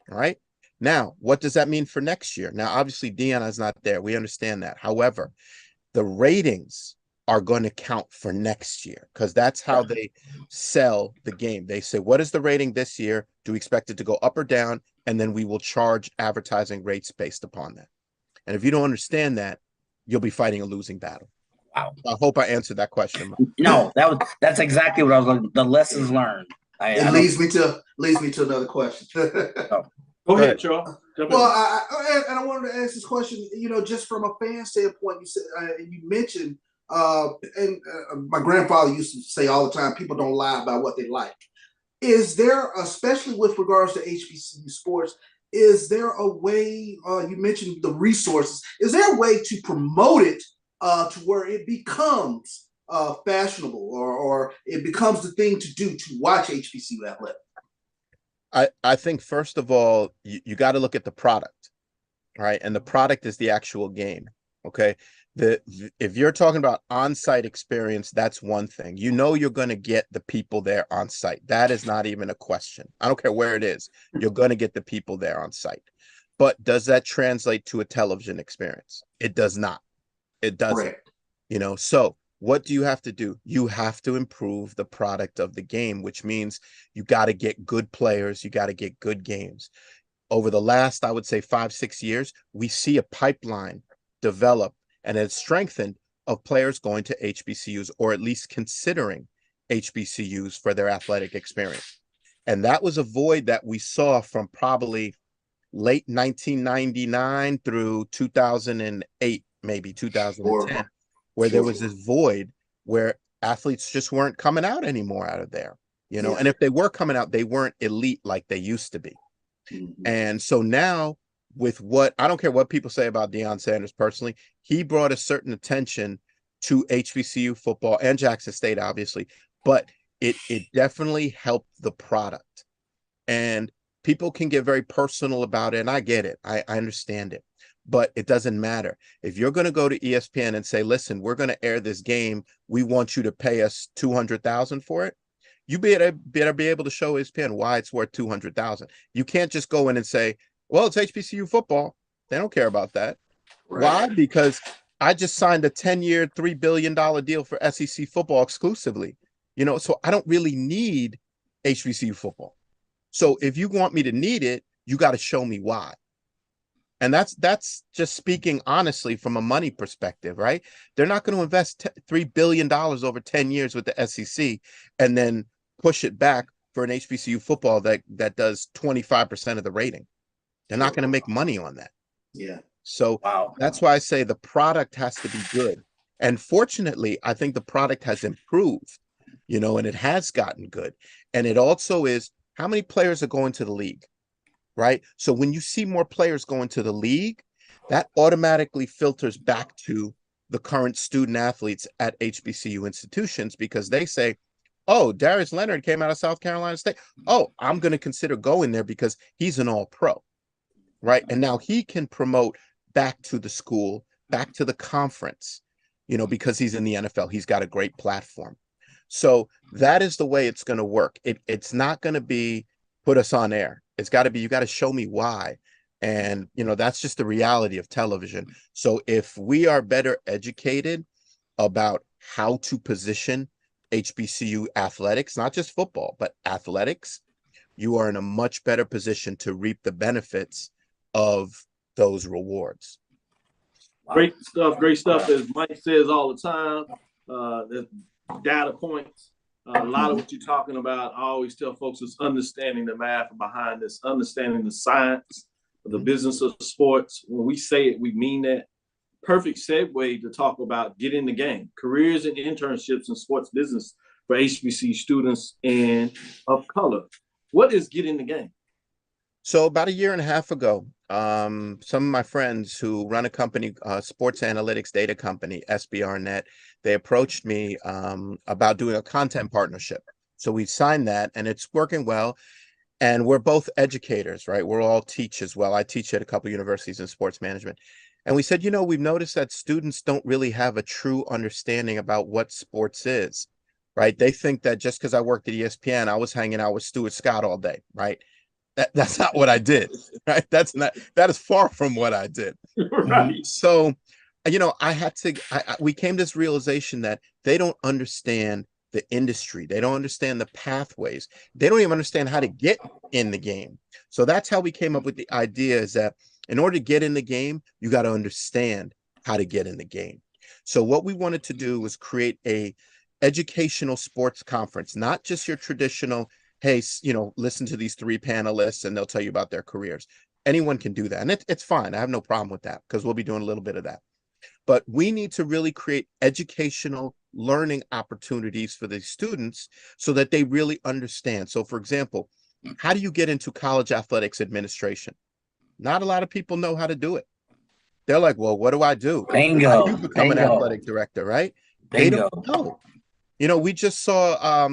right? Now, what does that mean for next year? Now, obviously, Deanna's not there. We understand that. However, the ratings are going to count for next year because that's how they sell the game. They say, what is the rating this year? Do we expect it to go up or down? And then we will charge advertising rates based upon that. And if you don't understand that, you'll be fighting a losing battle.
Wow.
I hope I answered that question.
No, that's exactly what I was looking. The lessons learned.
It leads me to another question.
Go ahead, Charles.
Well, I wanted to ask this question. Just from a fan standpoint, you said you mentioned, my grandfather used to say all the time, people don't lie about what they like. Is there, especially with regards to HBCU sports, is there a way? You mentioned the resources. Is there a way to promote it to where it becomes fashionable or it becomes the thing to do to watch HBCU athletics?
I think, first of all, you got to look at the product, right? And the product is the actual game, okay? If you're talking about on-site experience, that's one thing. You're going to get the people there on site. That is not even a question. I don't care where it is. You're going to get the people there on site. But does that translate to a television experience? It does not. It doesn't. Right. So what do you have to do? You have to improve the product of the game, which means you got to get good players. You got to get good games. Over the last, I would say 5-6 years, we see a pipeline develop and it's strengthened of players going to HBCUs or at least considering HBCUs for their athletic experience. And that was a void that we saw from probably late 1999 through 2008, maybe 2010, where there was this void where athletes just weren't coming out anymore out of there, and if they were coming out, they weren't elite like they used to be. And so now, with what I don't care what people say about Deion Sanders personally, he brought a certain attention to HBCU football and Jackson State, obviously, but it definitely helped the product. And people can get very personal about it, and I get it. I understand it, but it doesn't matter. If you're going to go to ESPN and say, listen, we're going to air this game, we want you to pay us $200,000 for it, you better be able to show ESPN why it's worth $200,000. You can't just go in and say, well, it's HBCU football. They don't care about that. Right. Why? Because I just signed a 10-year, $3 billion deal for SEC football exclusively. So I don't really need HBCU football. So if you want me to need it, you got to show me why. And that's just speaking honestly from a money perspective, right? They're not going to invest $3 billion over 10 years with the SEC and then push it back for an HBCU football that does 25% of the rating. They're not going to make money on that.
Yeah.
So that's why I say the product has to be good. And fortunately, I think the product has improved, and it has gotten good. And it also is how many players are going to the league, right? So when you see more players going to the league, that automatically filters back to the current student athletes at HBCU institutions because they say, oh, Darius Leonard came out of South Carolina State. Oh, I'm going to consider going there because he's an all-pro. Right. And now he can promote back to the school, back to the conference, because he's in the NFL. He's got a great platform. So that is the way it's going to work. It's not going to be put us on air. It's got to be, you got to show me why. And, that's just the reality of television. So if we are better educated about how to position HBCU athletics, not just football, but athletics, you are in a much better position to reap the benefits of those rewards.
Great stuff. As Mike says all the time, the data points. A lot of what you're talking about, I always tell folks, is understanding the math behind this, understanding the science of the business of sports. When we say it, we mean that. Perfect segue to talk about get in the game, careers and internships in sports business for HBC students and of color. What is get in the game?
So about a year and a half ago, some of my friends who run a company, sports analytics data company, SBRnet, they approached me about doing a content partnership. So we signed that and it's working well. And we're both educators, right? We're all teach as well. I teach at a couple universities in sports management. And we said, we've noticed that students don't really have a true understanding about what sports is, right? They think that just because I worked at ESPN, I was hanging out with Stuart Scott all day, right? That's not what I did, right? That is far from what I did.
Right.
So, we came to this realization that they don't understand the industry. They don't understand the pathways. They don't even understand how to get in the game. So that's how we came up with the idea, is that in order to get in the game, you got to understand how to get in the game. So what we wanted to do was create a educational sports conference, not just your traditional, hey, listen to these 3 panelists and they'll tell you about their careers. Anyone can do that. And it's fine. I have no problem with that because we'll be doing a little bit of that. But we need to really create educational learning opportunities for the students so that they really understand. So for example, how do you get into college athletics administration? Not a lot of people know how to do it. They're like, well, what do I do?
Bingo.
How do you become an athletic director, right?
Bingo.
They don't know. We just saw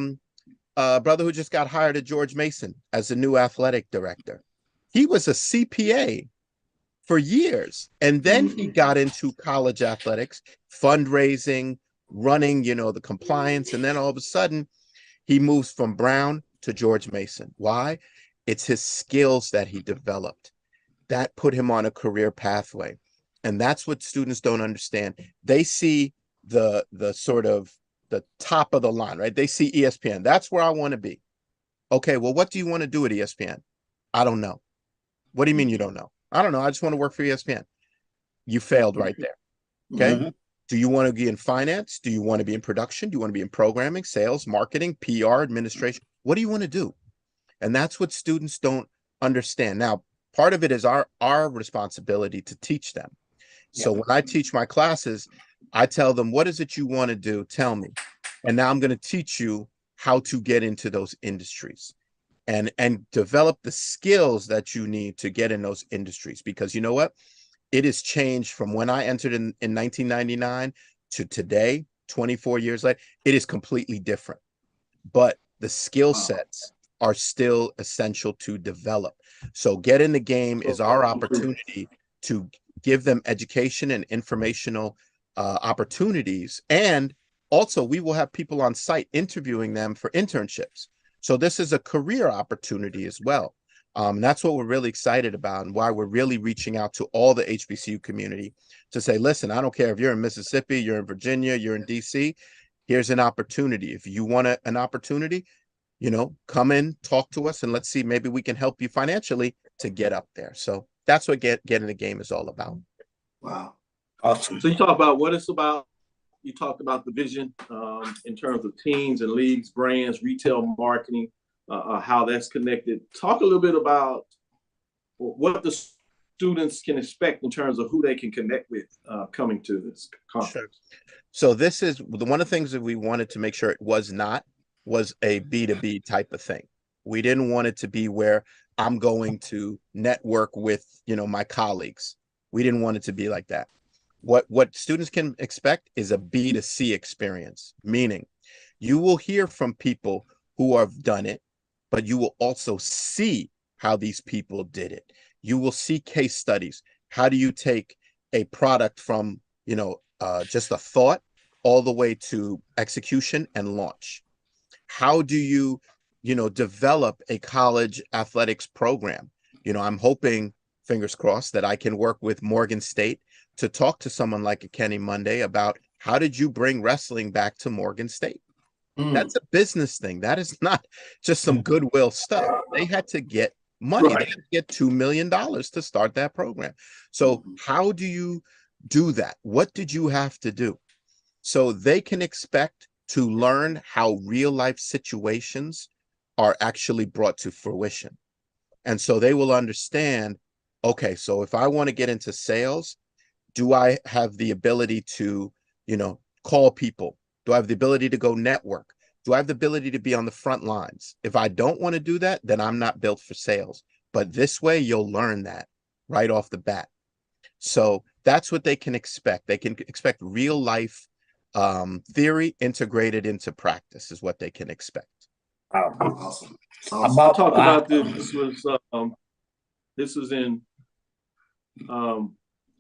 a brother who just got hired at George Mason as the new athletic director. He was a CPA for years. And then he got into college athletics, fundraising, running, the compliance. And then all of a sudden he moves from Brown to George Mason. Why? It's his skills that he developed that put him on a career pathway. And that's what students don't understand. They see the sort of the top of the line, right? They see ESPN. That's where I want to be. Okay, well, what do you want to do at ESPN? I don't know. What do you mean you don't know? I don't know. I just want to work for ESPN. You failed right there. Okay. Do you want to be in finance? Do you want to be in production? Do you want to be in programming, sales, marketing, PR, administration? What do you want to do? And that's what students don't understand. Now, part of it is our responsibility to teach them. So when I teach my classes, I tell them, what is it you want to do? Tell me. And now I'm going to teach you how to get into those industries and develop the skills that you need to get in those industries. Because you know what? It has changed from when I entered in 1999 to today, 24 years later. It is completely different. But the skill sets are still essential to develop. So get in the game is our opportunity to give them education and informational opportunities. And also we will have people on site interviewing them for internships. So this is a career opportunity as well. And that's what we're really excited about and why we're really reaching out to all the HBCU community to say, listen, I don't care if you're in Mississippi, you're in Virginia, you're in DC, here's an opportunity. If you want an opportunity, come in, talk to us, and let's see, maybe we can help you financially to get up there. So that's what get in the game is all about.
Wow. Awesome. So you talk about what it's about. You talked about the vision in terms of teams and leagues, brands, retail marketing, how that's connected. Talk a little bit about what the students can expect in terms of who they can connect with coming to this conference.
Sure. So this is one of the things that we wanted to make sure it was a B2B type of thing. We didn't want it to be where I'm going to network with, my colleagues. We didn't want it to be like that. What students can expect is a B2C experience, meaning you will hear from people who have done it, but you will also see how these people did it. You will see case studies. How do you take a product from, just a thought all the way to execution and launch. How do you, develop a college athletics program? I'm hoping, fingers crossed, that I can work with Morgan State to talk to someone like a Kenny Monday about how did you bring wrestling back to Morgan State? That's a business thing. That is not just some goodwill stuff. They had to get money. They had to get $2 million to start that program. So how do you do that? What did you have to do? So they can expect to learn how real life situations are actually brought to fruition. And so they will understand, okay, so if I want to get into sales, do I have the ability to, call people? Do I have the ability to go network? Do I have the ability to be on the front lines? If I don't want to do that, then I'm not built for sales. But this way, you'll learn that right off the bat. So that's what they can expect. They can expect real life theory integrated into practice is what they can expect.
Awesome.
I talked about this. This was in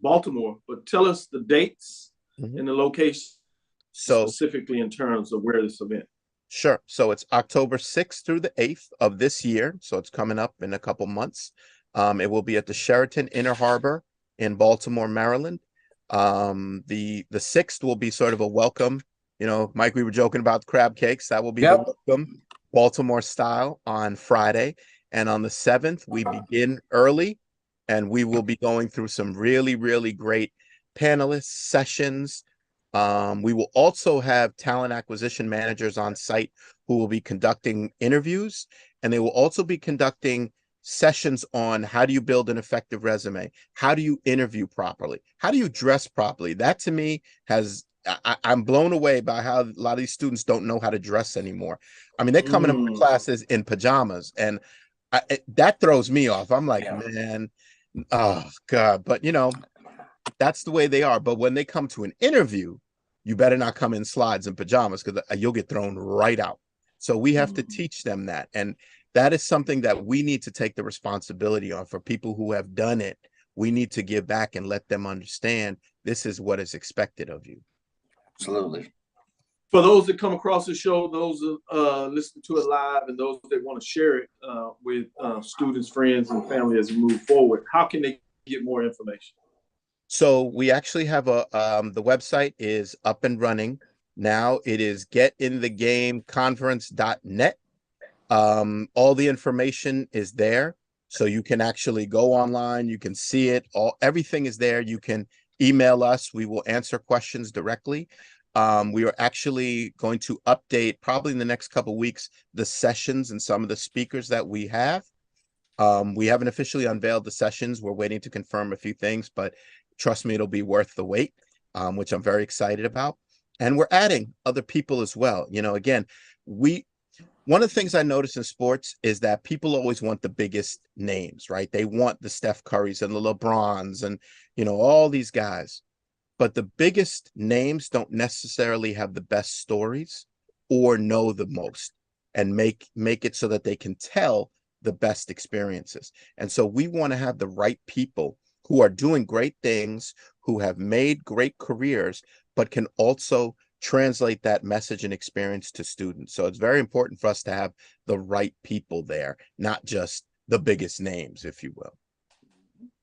Baltimore. But tell us the dates and the location, specifically in terms of where this event.
Sure. So it's October 6th through the 8th of this year. So it's coming up in a couple months. It will be at the Sheraton Inner Harbor in Baltimore, Maryland. The 6th will be sort of a welcome. Mike, we were joking about crab cakes. That will be the welcome Baltimore style on Friday. And on the 7th, we begin early, and we will be going through some really, really great panelist sessions. We will also have talent acquisition managers on site who will be conducting interviews, and they will also be conducting sessions on how do you build an effective resume? How do you interview properly? How do you dress properly? That to me I'm blown away by how a lot of these students don't know how to dress anymore. I mean, they're coming up to classes in pajamas, and that throws me off. I'm like, man, oh God. But that's the way they are. But when they come to an interview, you better not come in slides and pajamas, because you'll get thrown right out. So we have to teach them that. And that is something that we need to take the responsibility on. For people who have done it, we need to give back and let them understand this is what is expected of you.
Absolutely.
For those that come across the show, those listen to it live, and those that want to share it with students, friends, and family as we move forward, how can they get more information?
So we actually have the website is up and running now. It is getinthegameconference.net. All the information is there, so you can actually go online, you can see it, everything is there. You can email us, we will answer questions directly. We are actually going to update probably in the next couple of weeks the sessions and some of the speakers that we have. We haven't officially unveiled the sessions. We're waiting to confirm a few things, but trust me, it'll be worth the wait, which I'm very excited about. And we're adding other people as well. Again, one of the things I notice in sports is that people always want the biggest names, right? They want the Steph Currys and the LeBrons and, all these guys. But the biggest names don't necessarily have the best stories or know the most and make it so that they can tell the best experiences. And so we want to have the right people who are doing great things, who have made great careers, but can also translate that message and experience to students. So it's very important for us to have the right people there, not just the biggest names, if you will.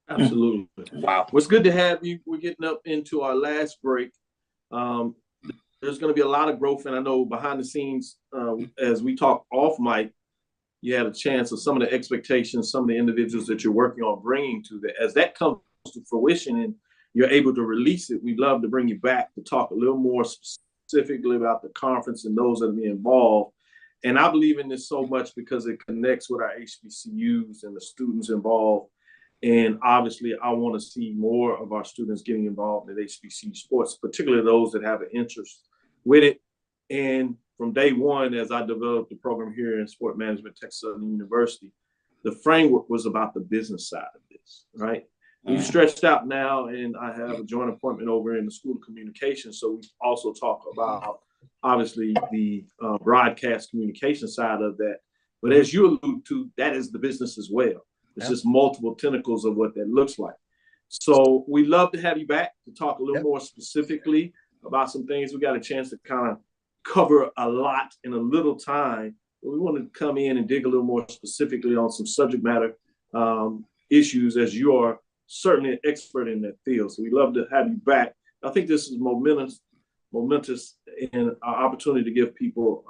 Absolutely. Wow. Well, it's good to have you. We're getting up into our last break. There's going to be a lot of growth, and I know behind the scenes, as we talk off mic, you had a chance of some of the expectations, some of the individuals that you're working on bringing to that. As that comes to fruition and you're able to release it, we'd love to bring you back to talk a little more specifically about the conference and those that are being involved. And I believe in this so much because it connects with our HBCUs and the students involved. And obviously, I want to see more of our students getting involved in HBCU sports, particularly those that have an interest with it. And from day one, as I developed the program here in Sport Management, Texas Southern University, the framework was about the business side of this, right? We've stretched out now, and I have a joint appointment over in the School of Communication. So we also talk about, obviously, the broadcast communication side of that. But as you allude to, that is the business as well. It's just multiple tentacles of what that looks like. So we'd love to have you back to talk a little more specifically about some things. We got a chance to kind of cover a lot in a little time. But we want to come in and dig a little more specifically on some subject matter issues, as you are certainly an expert in that field. So we'd love to have you back. I think this is momentous and an opportunity to give people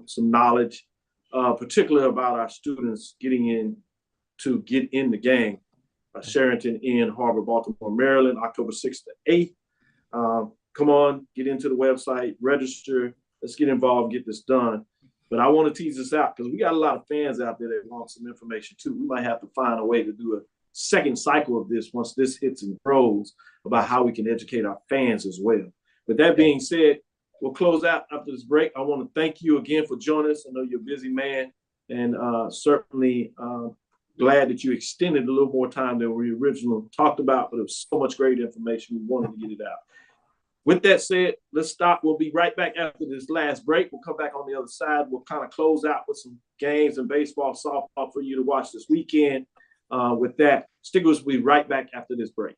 some knowledge, particularly about our students get in the game. Sherrington in Harbor, Baltimore, Maryland, October 6th to 8th. Come on, get into the website, register. Let's get involved, get this done. But I want to tease this out because we got a lot of fans out there that want some information too. We might have to find a way to do a second cycle of this once this hits and grows about how we can educate our fans as well. With that being said, we'll close out after this break. I want to thank you again for joining us. I know you're a busy man, and certainly glad that you extended a little more time than we originally talked about, but it was so much great information. We wanted to get it out. With that said, let's stop. We'll be right back after this last break. We'll come back on the other side. We'll kind of close out with some games and baseball, softball for you to watch this weekend. With that, stick with us. We'll be right back after this break.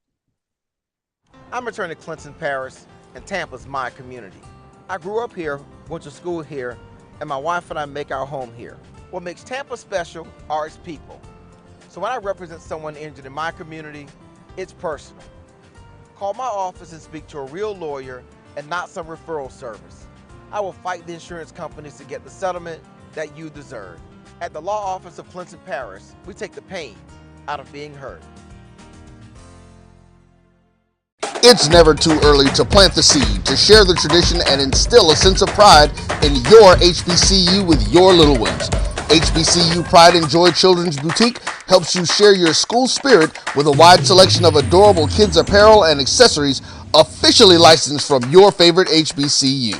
I'm attorney Clinton Paris, and Tampa's my community. I grew up here, went to school here, and my wife and I make our home here. What makes Tampa special are its people. So when I represent someone injured in my community, it's personal. Call my office and speak to a real lawyer and not some referral service. I will fight the insurance companies to get the settlement that you deserve. At the law office of Clinton Paris, we take the pain out of being hurt.
It's never too early to plant the seed, to share the tradition, and instill a sense of pride in your HBCU with your little ones. HBCU Pride and Joy Children's Boutique helps you share your school spirit with a wide selection of adorable kids apparel and accessories officially licensed from your favorite HBCU.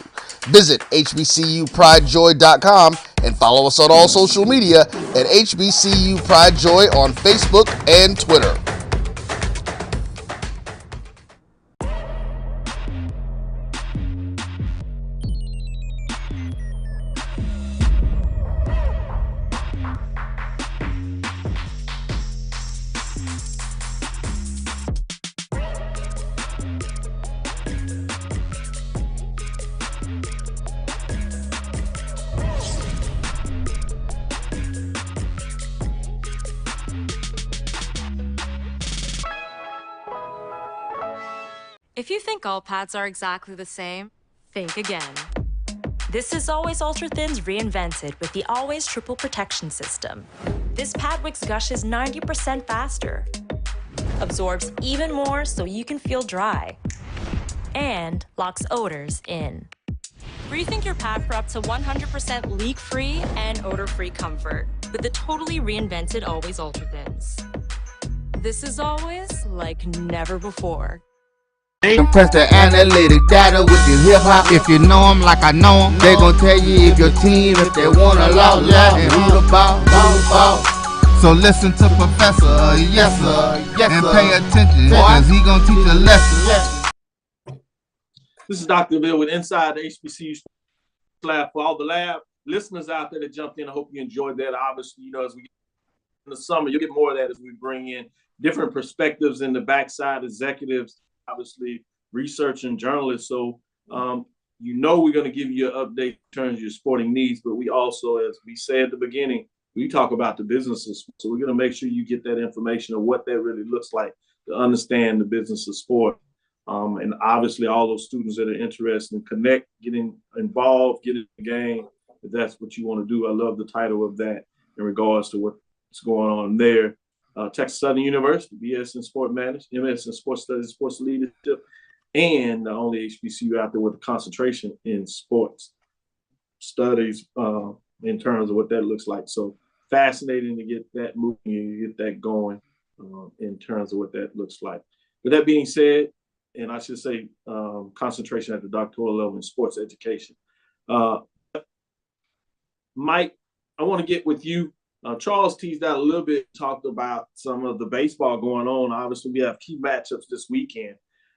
Visit hbcupridejoy.com and follow us on all social media at HBCU Pride Joy on Facebook and Twitter.
If you think all pads are exactly the same, think again. This is Always Ultra Thins reinvented with the Always Triple Protection System. This pad wicks gushes 90% faster, absorbs even more so you can feel dry, and locks odors in. Rethink your pad for up to 100% leak-free and odor-free comfort with the totally reinvented Always Ultra Thins. This is always like never before.
Compress the analytic data with your hip hop. If you know them like I know them, they gon' tell you if your team, if they wanna lose, and who the ball. So listen to Professor, yes sir, and pay attention, cause he gon' teach a lesson.
This is Dr. Bill with Inside the HBCU Lab. For all the lab listeners out there that jumped in, I hope you enjoyed that. Obviously, you know, as we get in the summer, you'll get more of that as we bring in different perspectives in the backside, executives, obviously research and journalists. So, you know, we're going to give you an update in terms of your sporting needs, but we also, as we said at the beginning, we talk about the businesses. So we're going to make sure you get that information of what that really looks like to understand the business of sport. And obviously all those students that are interested in connect, getting involved, get in the game, if that's what you want to do. I love the title of that in regards to what's going on there. Texas Southern University, BS in Sport Management, MS in Sports Studies, Sports Leadership, and the only HBCU out there with a concentration in sports studies in terms of what that looks like. So fascinating to get that moving and get that going in terms of what that looks like. With that being said, and I should say concentration at the doctoral level in sports education. Mike, I want to get with you. Charles teased out a little bit, talked about some of the baseball going on. Obviously, we have key matchups this weekend.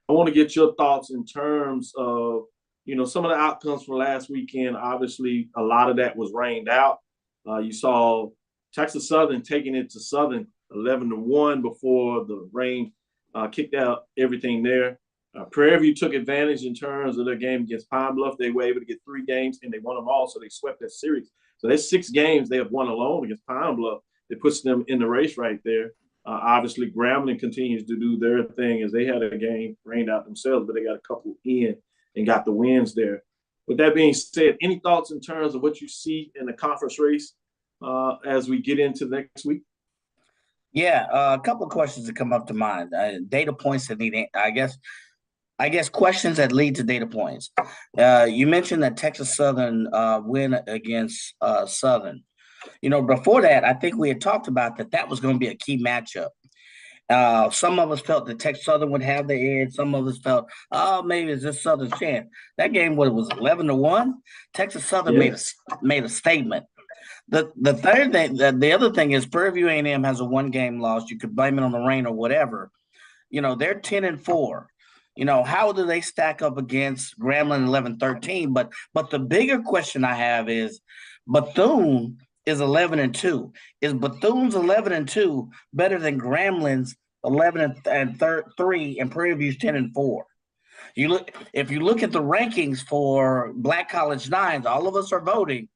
I want to get your thoughts in terms of, you know, some of the outcomes from last weekend. Obviously, a lot of that was rained out. You saw Texas Southern taking it to Southern 11-1 before the rain kicked out everything there. Prairie View took advantage in terms of their game against Pine Bluff. They were able to get 3 games, and they won them all, so they swept that series. So there's 6 games they have won alone against Pine Bluff. It puts them in the race right there. Obviously, Grambling continues to do their thing as they had a game rained out themselves, but they got a couple in and got the wins there. With that being said, any thoughts in terms of what you see in the conference race as we get into next week?
Yeah, a couple of questions that come up to mind. Data points that need, I guess questions that lead to data points. You mentioned that Texas Southern win against Southern. Before that, I think we had talked about that was going to be a key matchup. Some of us felt that Texas Southern would have the edge. Some of us felt, maybe it's this Southern's chance. That game, what it was, 11-1. Texas Southern made a statement. The third thing, the other thing is Prairie View A&M has a 1-game loss. You could blame it on the rain or whatever. They're 10-4. How do they stack up against Grambling 11-13? But the bigger question I have is Bethune is 11-2. Is Bethune's 11-2 better than Grambling's 11-3 and Prairie View's 10-4? If you look at the rankings for Black College Nines, all of us are voting.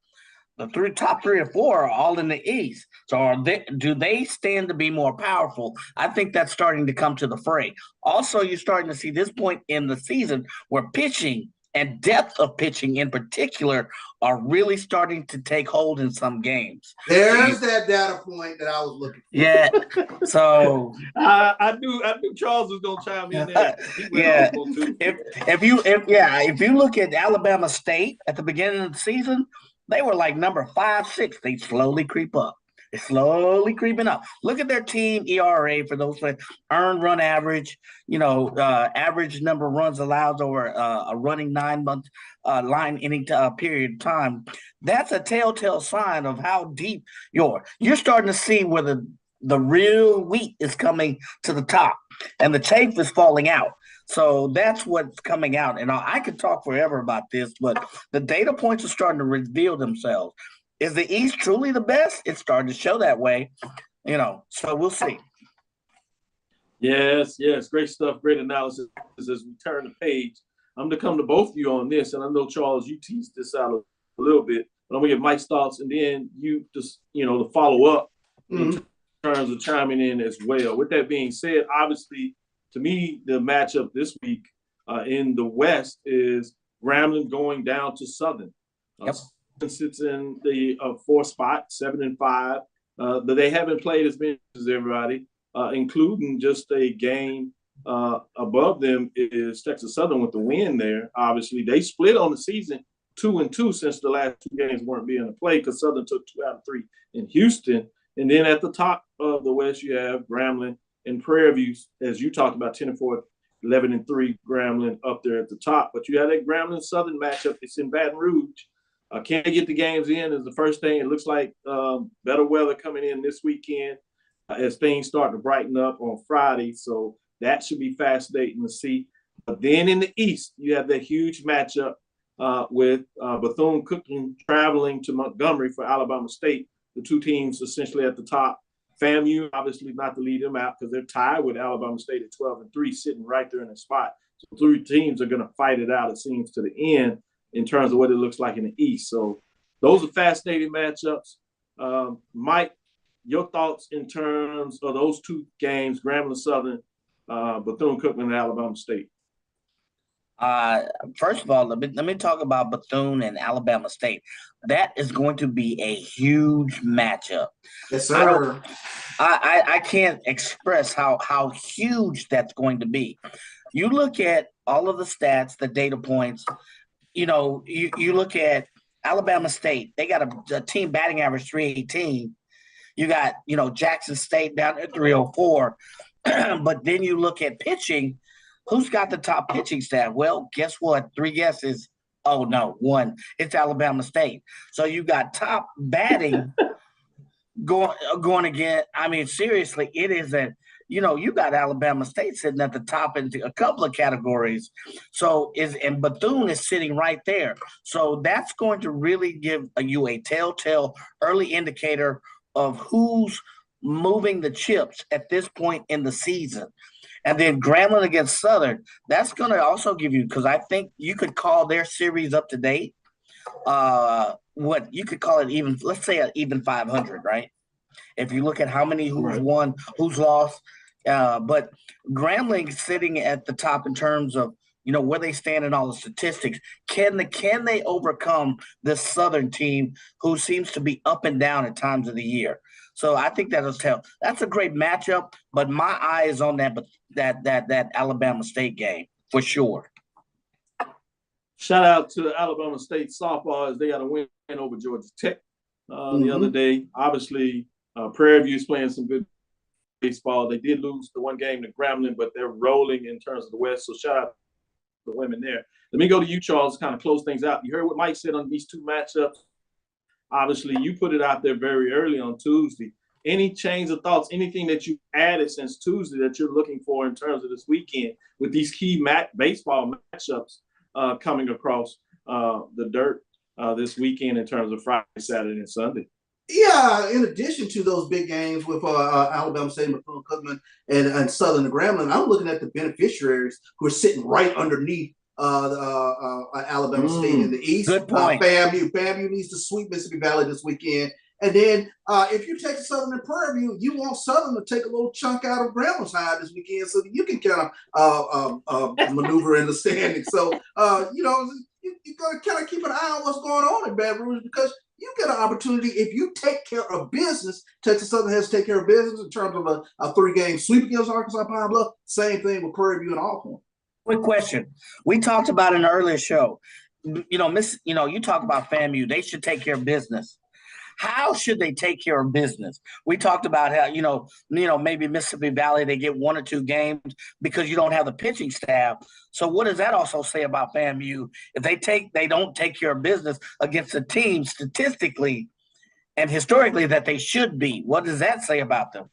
The top 3 or 4 are all in the East. So do they stand to be more powerful? I think that's starting to come to the fray. Also, you're starting to see this point in the season where pitching and depth of pitching in particular are really starting to take hold in some games.
There's that data point that I was looking for.
Yeah. So
I knew Charles was gonna chime in there.
Yeah. If you look at Alabama State at the beginning of the season, they were like number 5, 6. They slowly creep up. They're slowly creeping up. Look at their team ERA for those earned run average, average number of runs allowed over a running 9-month line inning period of time. That's a telltale sign of how deep you're starting to see where the real wheat is coming to the top and the chaff is falling out. So that's what's coming out. And I could talk forever about this, but the data points are starting to reveal themselves. Is the East truly the best? It's starting to show that way, so we'll see.
Yes. Great stuff. Great analysis as we turn the page. I'm going to come to both of you on this, and I know, Charles, you teased this out a little bit, but I'm going to get Mike's thoughts, and then you just, to follow up in terms of chiming in as well. With that being said, obviously, to me, the matchup this week in the West is Grambling going down to Southern.
Yep.
Sits in the 4th spot, 7-5, but they haven't played as many as everybody, including just a game above them is Texas Southern with the win there. Obviously, they split on the season 2-2 since the last 2 games weren't being played because Southern took 2 out of 3 in Houston. And then at the top of the West, you have Grambling and Prairie View, as you talked about, 10-4, 11-3, Grambling up there at the top. But you have that Grambling Southern matchup. It's in Baton Rouge. Can they get the games in is the first thing. It looks like better weather coming in this weekend as things start to brighten up on Friday. So that should be fascinating to see. But then in the East, you have that huge matchup with Bethune-Cookman traveling to Montgomery for Alabama State. The 2 teams essentially at the top. FAMU, obviously not to lead them out because they're tied with Alabama State at 12-3, sitting right there in the spot. So 3 teams are going to fight it out, it seems, to the end in terms of what it looks like in the East. So those are fascinating matchups. Mike, your thoughts in terms of those 2 games, Grambling Southern, Bethune-Cookman, and Alabama State?
First of all, let me talk about Bethune and Alabama State. That is going to be a huge matchup.
Yes, sir.
I can't express how huge that's going to be. You look at all of the stats, the data points. You look at Alabama State. They got a team batting average 318. You got Jackson State down at 304. But then you look at pitching. Who's got the top pitching staff? Well, guess what? 3 guesses. Oh, no, 1. It's Alabama State. So you got top batting going again. I mean, seriously, it is you got Alabama State sitting at the top in a couple of categories. And Bethune is sitting right there. So that's going to really give you a telltale early indicator of who's moving the chips at this point in the season. And then Grambling against Southern, that's going to also give you, because I think you could call their series up to date. What you could call it even, let's say an even 500, right? If you look at how many, who's won, who's lost. But Grambling sitting at the top in terms of, where they stand in all the statistics. Can they overcome this Southern team who seems to be up and down at times of the year? So I think that'll tell. That's a great matchup, but my eye is on that Alabama State game for sure.
Shout out to Alabama State softball as they got a win over Georgia Tech the other day. Obviously, Prairie View is playing some good baseball. They did lose the one game to Grambling, but they're rolling in terms of the West. So shout out to the women there. Let me go to you, Charles, to kind of close things out. You heard what Mike said on these two matchups. Obviously, you put it out there very early on Tuesday. Any change of thoughts, anything that you added since Tuesday that you're looking for in terms of this weekend with these key baseball matchups coming across the dirt this weekend in terms of Friday, Saturday, and Sunday?
Yeah, in addition to those big games with Alabama State, Bethune-Cookman, and Southern Grambling, I'm looking at the beneficiaries who are sitting right underneath Alabama State in the East.
Good point.
FAMU needs to sweep Mississippi Valley this weekend. And then if you take Southern and Prairie View, you want Southern to take a little chunk out of Grambling's hide this weekend so that you can kind of maneuver in the standings. So, you got to kind of keep an eye on what's going on in Baton Rouge, because you get an opportunity if you take care of business. Texas Southern has to take care of business in terms of a 3-game sweep against Arkansas Pine Bluff. Same thing with Prairie View and Alcorn.
Quick question. We talked about in an earlier show, you talk about FAMU. They should take care of business. How should they take care of business? We talked about how, maybe Mississippi Valley, they get 1 or 2 games because you don't have the pitching staff. So what does that also say about FAMU? If they don't take care of business against a team statistically and historically that they should be, what does that say about them?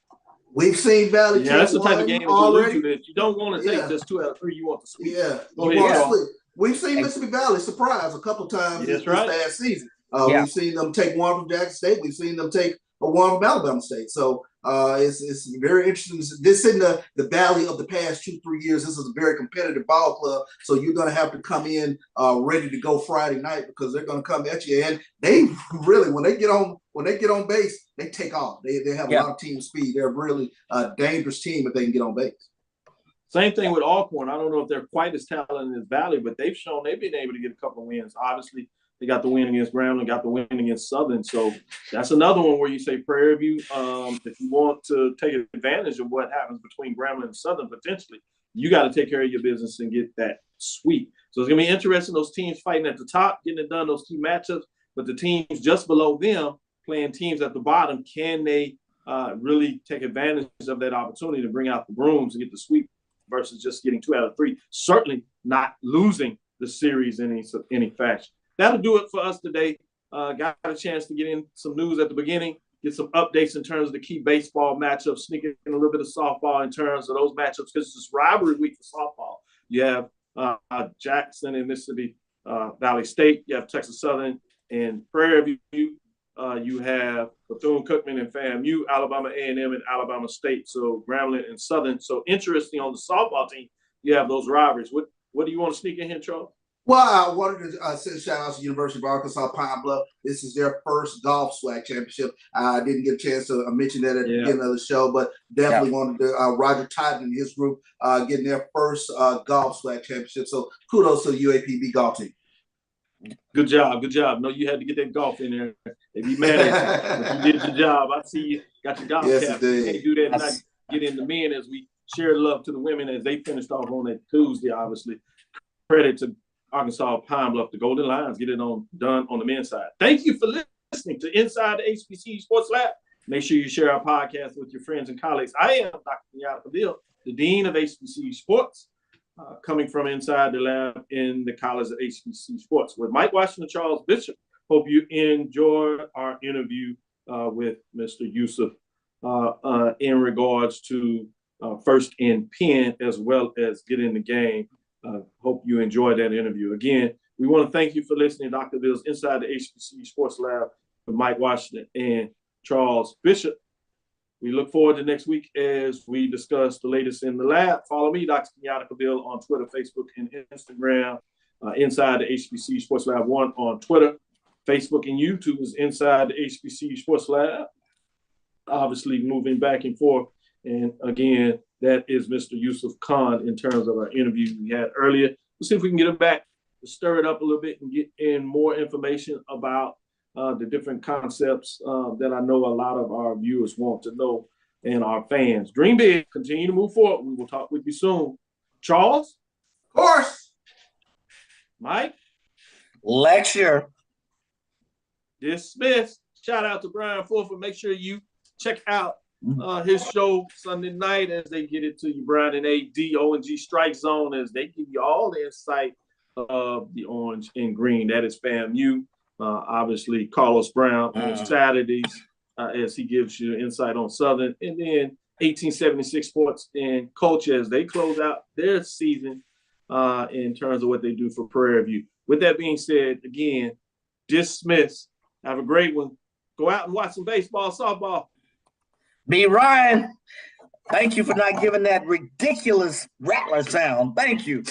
We've seen Valley.
Yeah, that's the type of game that you don't want to take just 2 out of 3. You want to sweep.
Yeah,
Go ahead.
We've seen Mississippi Valley surprise a couple times this past season. We've seen them take 1 from Jackson State. We've seen them take a 1 from Alabama State. So it's very interesting. This in the valley of the past 2-3 years. This is a very competitive ball club. So you're going to have to come in ready to go Friday night, because they're going to come at you. And they really, when they get on base, they take off. They have a lot of team speed. They're a really dangerous team if they can get on base.
Same thing with Alcorn. I don't know if they're quite as talented as Valley, but they've shown they've been able to get a couple of wins. Obviously, they got the win against Grambling, got the win against Southern. So that's another one where you say Prairie View, if you want to take advantage of what happens between Grambling and Southern potentially, you got to take care of your business and get that sweep. So it's going to be interesting, those teams fighting at the top, getting it done, those key matchups, but the teams just below them playing teams at the bottom, can they really take advantage of that opportunity to bring out the brooms and get the sweep versus just getting 2 out of 3, certainly not losing the series in any fashion. That'll do it for us today. Got a chance to get in some news at the beginning, get some updates in terms of the key baseball matchups, sneak in a little bit of softball in terms of those matchups, because it's rivalry week for softball. You have Jackson and Mississippi Valley State. You have Texas Southern and Prairie View. You have Bethune-Cookman and FAMU, Alabama A&M and Alabama State. So Grambling and Southern. So interesting on the softball team, you have those rivalries. What do you want to sneak in here, Charles?
Well, I wanted to send shout out to the University of Arkansas Pine Bluff. This is their first golf SWAC championship. I didn't get a chance to mention that at the beginning of the show, but definitely wanted to Roger Totten and his group getting their first golf SWAC championship. So kudos to the UAPB golf team.
Good job. No, you had to get that golf in there. They be mad at you, but you did your job. I see you got your golf cap. You can't do that and not get in the men as we share love to the women as they finished off on that Tuesday, obviously. Credit to Arkansas Pine Bluff, the Golden Lions, get it done on the men's side. Thank you for listening to Inside the HBCU Sports Lab. Make sure you share our podcast with your friends and colleagues. I am Dr. Kenyatta, the Dean of HBCU Sports, coming from inside the lab in the College of HBCU Sports with Mike Washington, Charles Bishop. Hope you enjoyed our interview with Mr. Yusuf in regards to first in pen as well as get in the game. Hope you enjoyed that interview. Again, we want to thank you for listening to Dr. Bill's Inside the HBCU Sports Lab with Mike Washington and Charles Bishop. We look forward to next week as we discuss the latest in the lab. Follow me, Dr. Kenyatta Cavil, on Twitter, Facebook, and Instagram. Inside the HBCU Sports Lab 1 on Twitter. Facebook and YouTube is Inside the HBCU Sports Lab. Obviously moving back and forth. And again, that is Mr. Yusuf Khan in terms of our interview we had earlier. Let's see if we can get him back to stir it up a little bit and get in more information about the different concepts that I know a lot of our viewers want to know and our fans. Dream big, continue to move forward. We will talk with you soon. Charles?
Of course.
Mike?
Lecture.
Dismissed. Shout out to Brian Fulford. Make sure you check out his show Sunday night as they get it to you. Brian and AD, O&G Strike Zone, as they give you all the insight of the orange and green. That is FAMU. Obviously, Carlos Brown on Saturdays as he gives you insight on Southern. And then 1876 Sports and Culture as they close out their season in terms of what they do for Prairie View. With that being said, again, dismiss. Have a great one. Go out and watch some baseball, softball.
B. Ryan, thank you for not giving that ridiculous rattler sound. Thank you.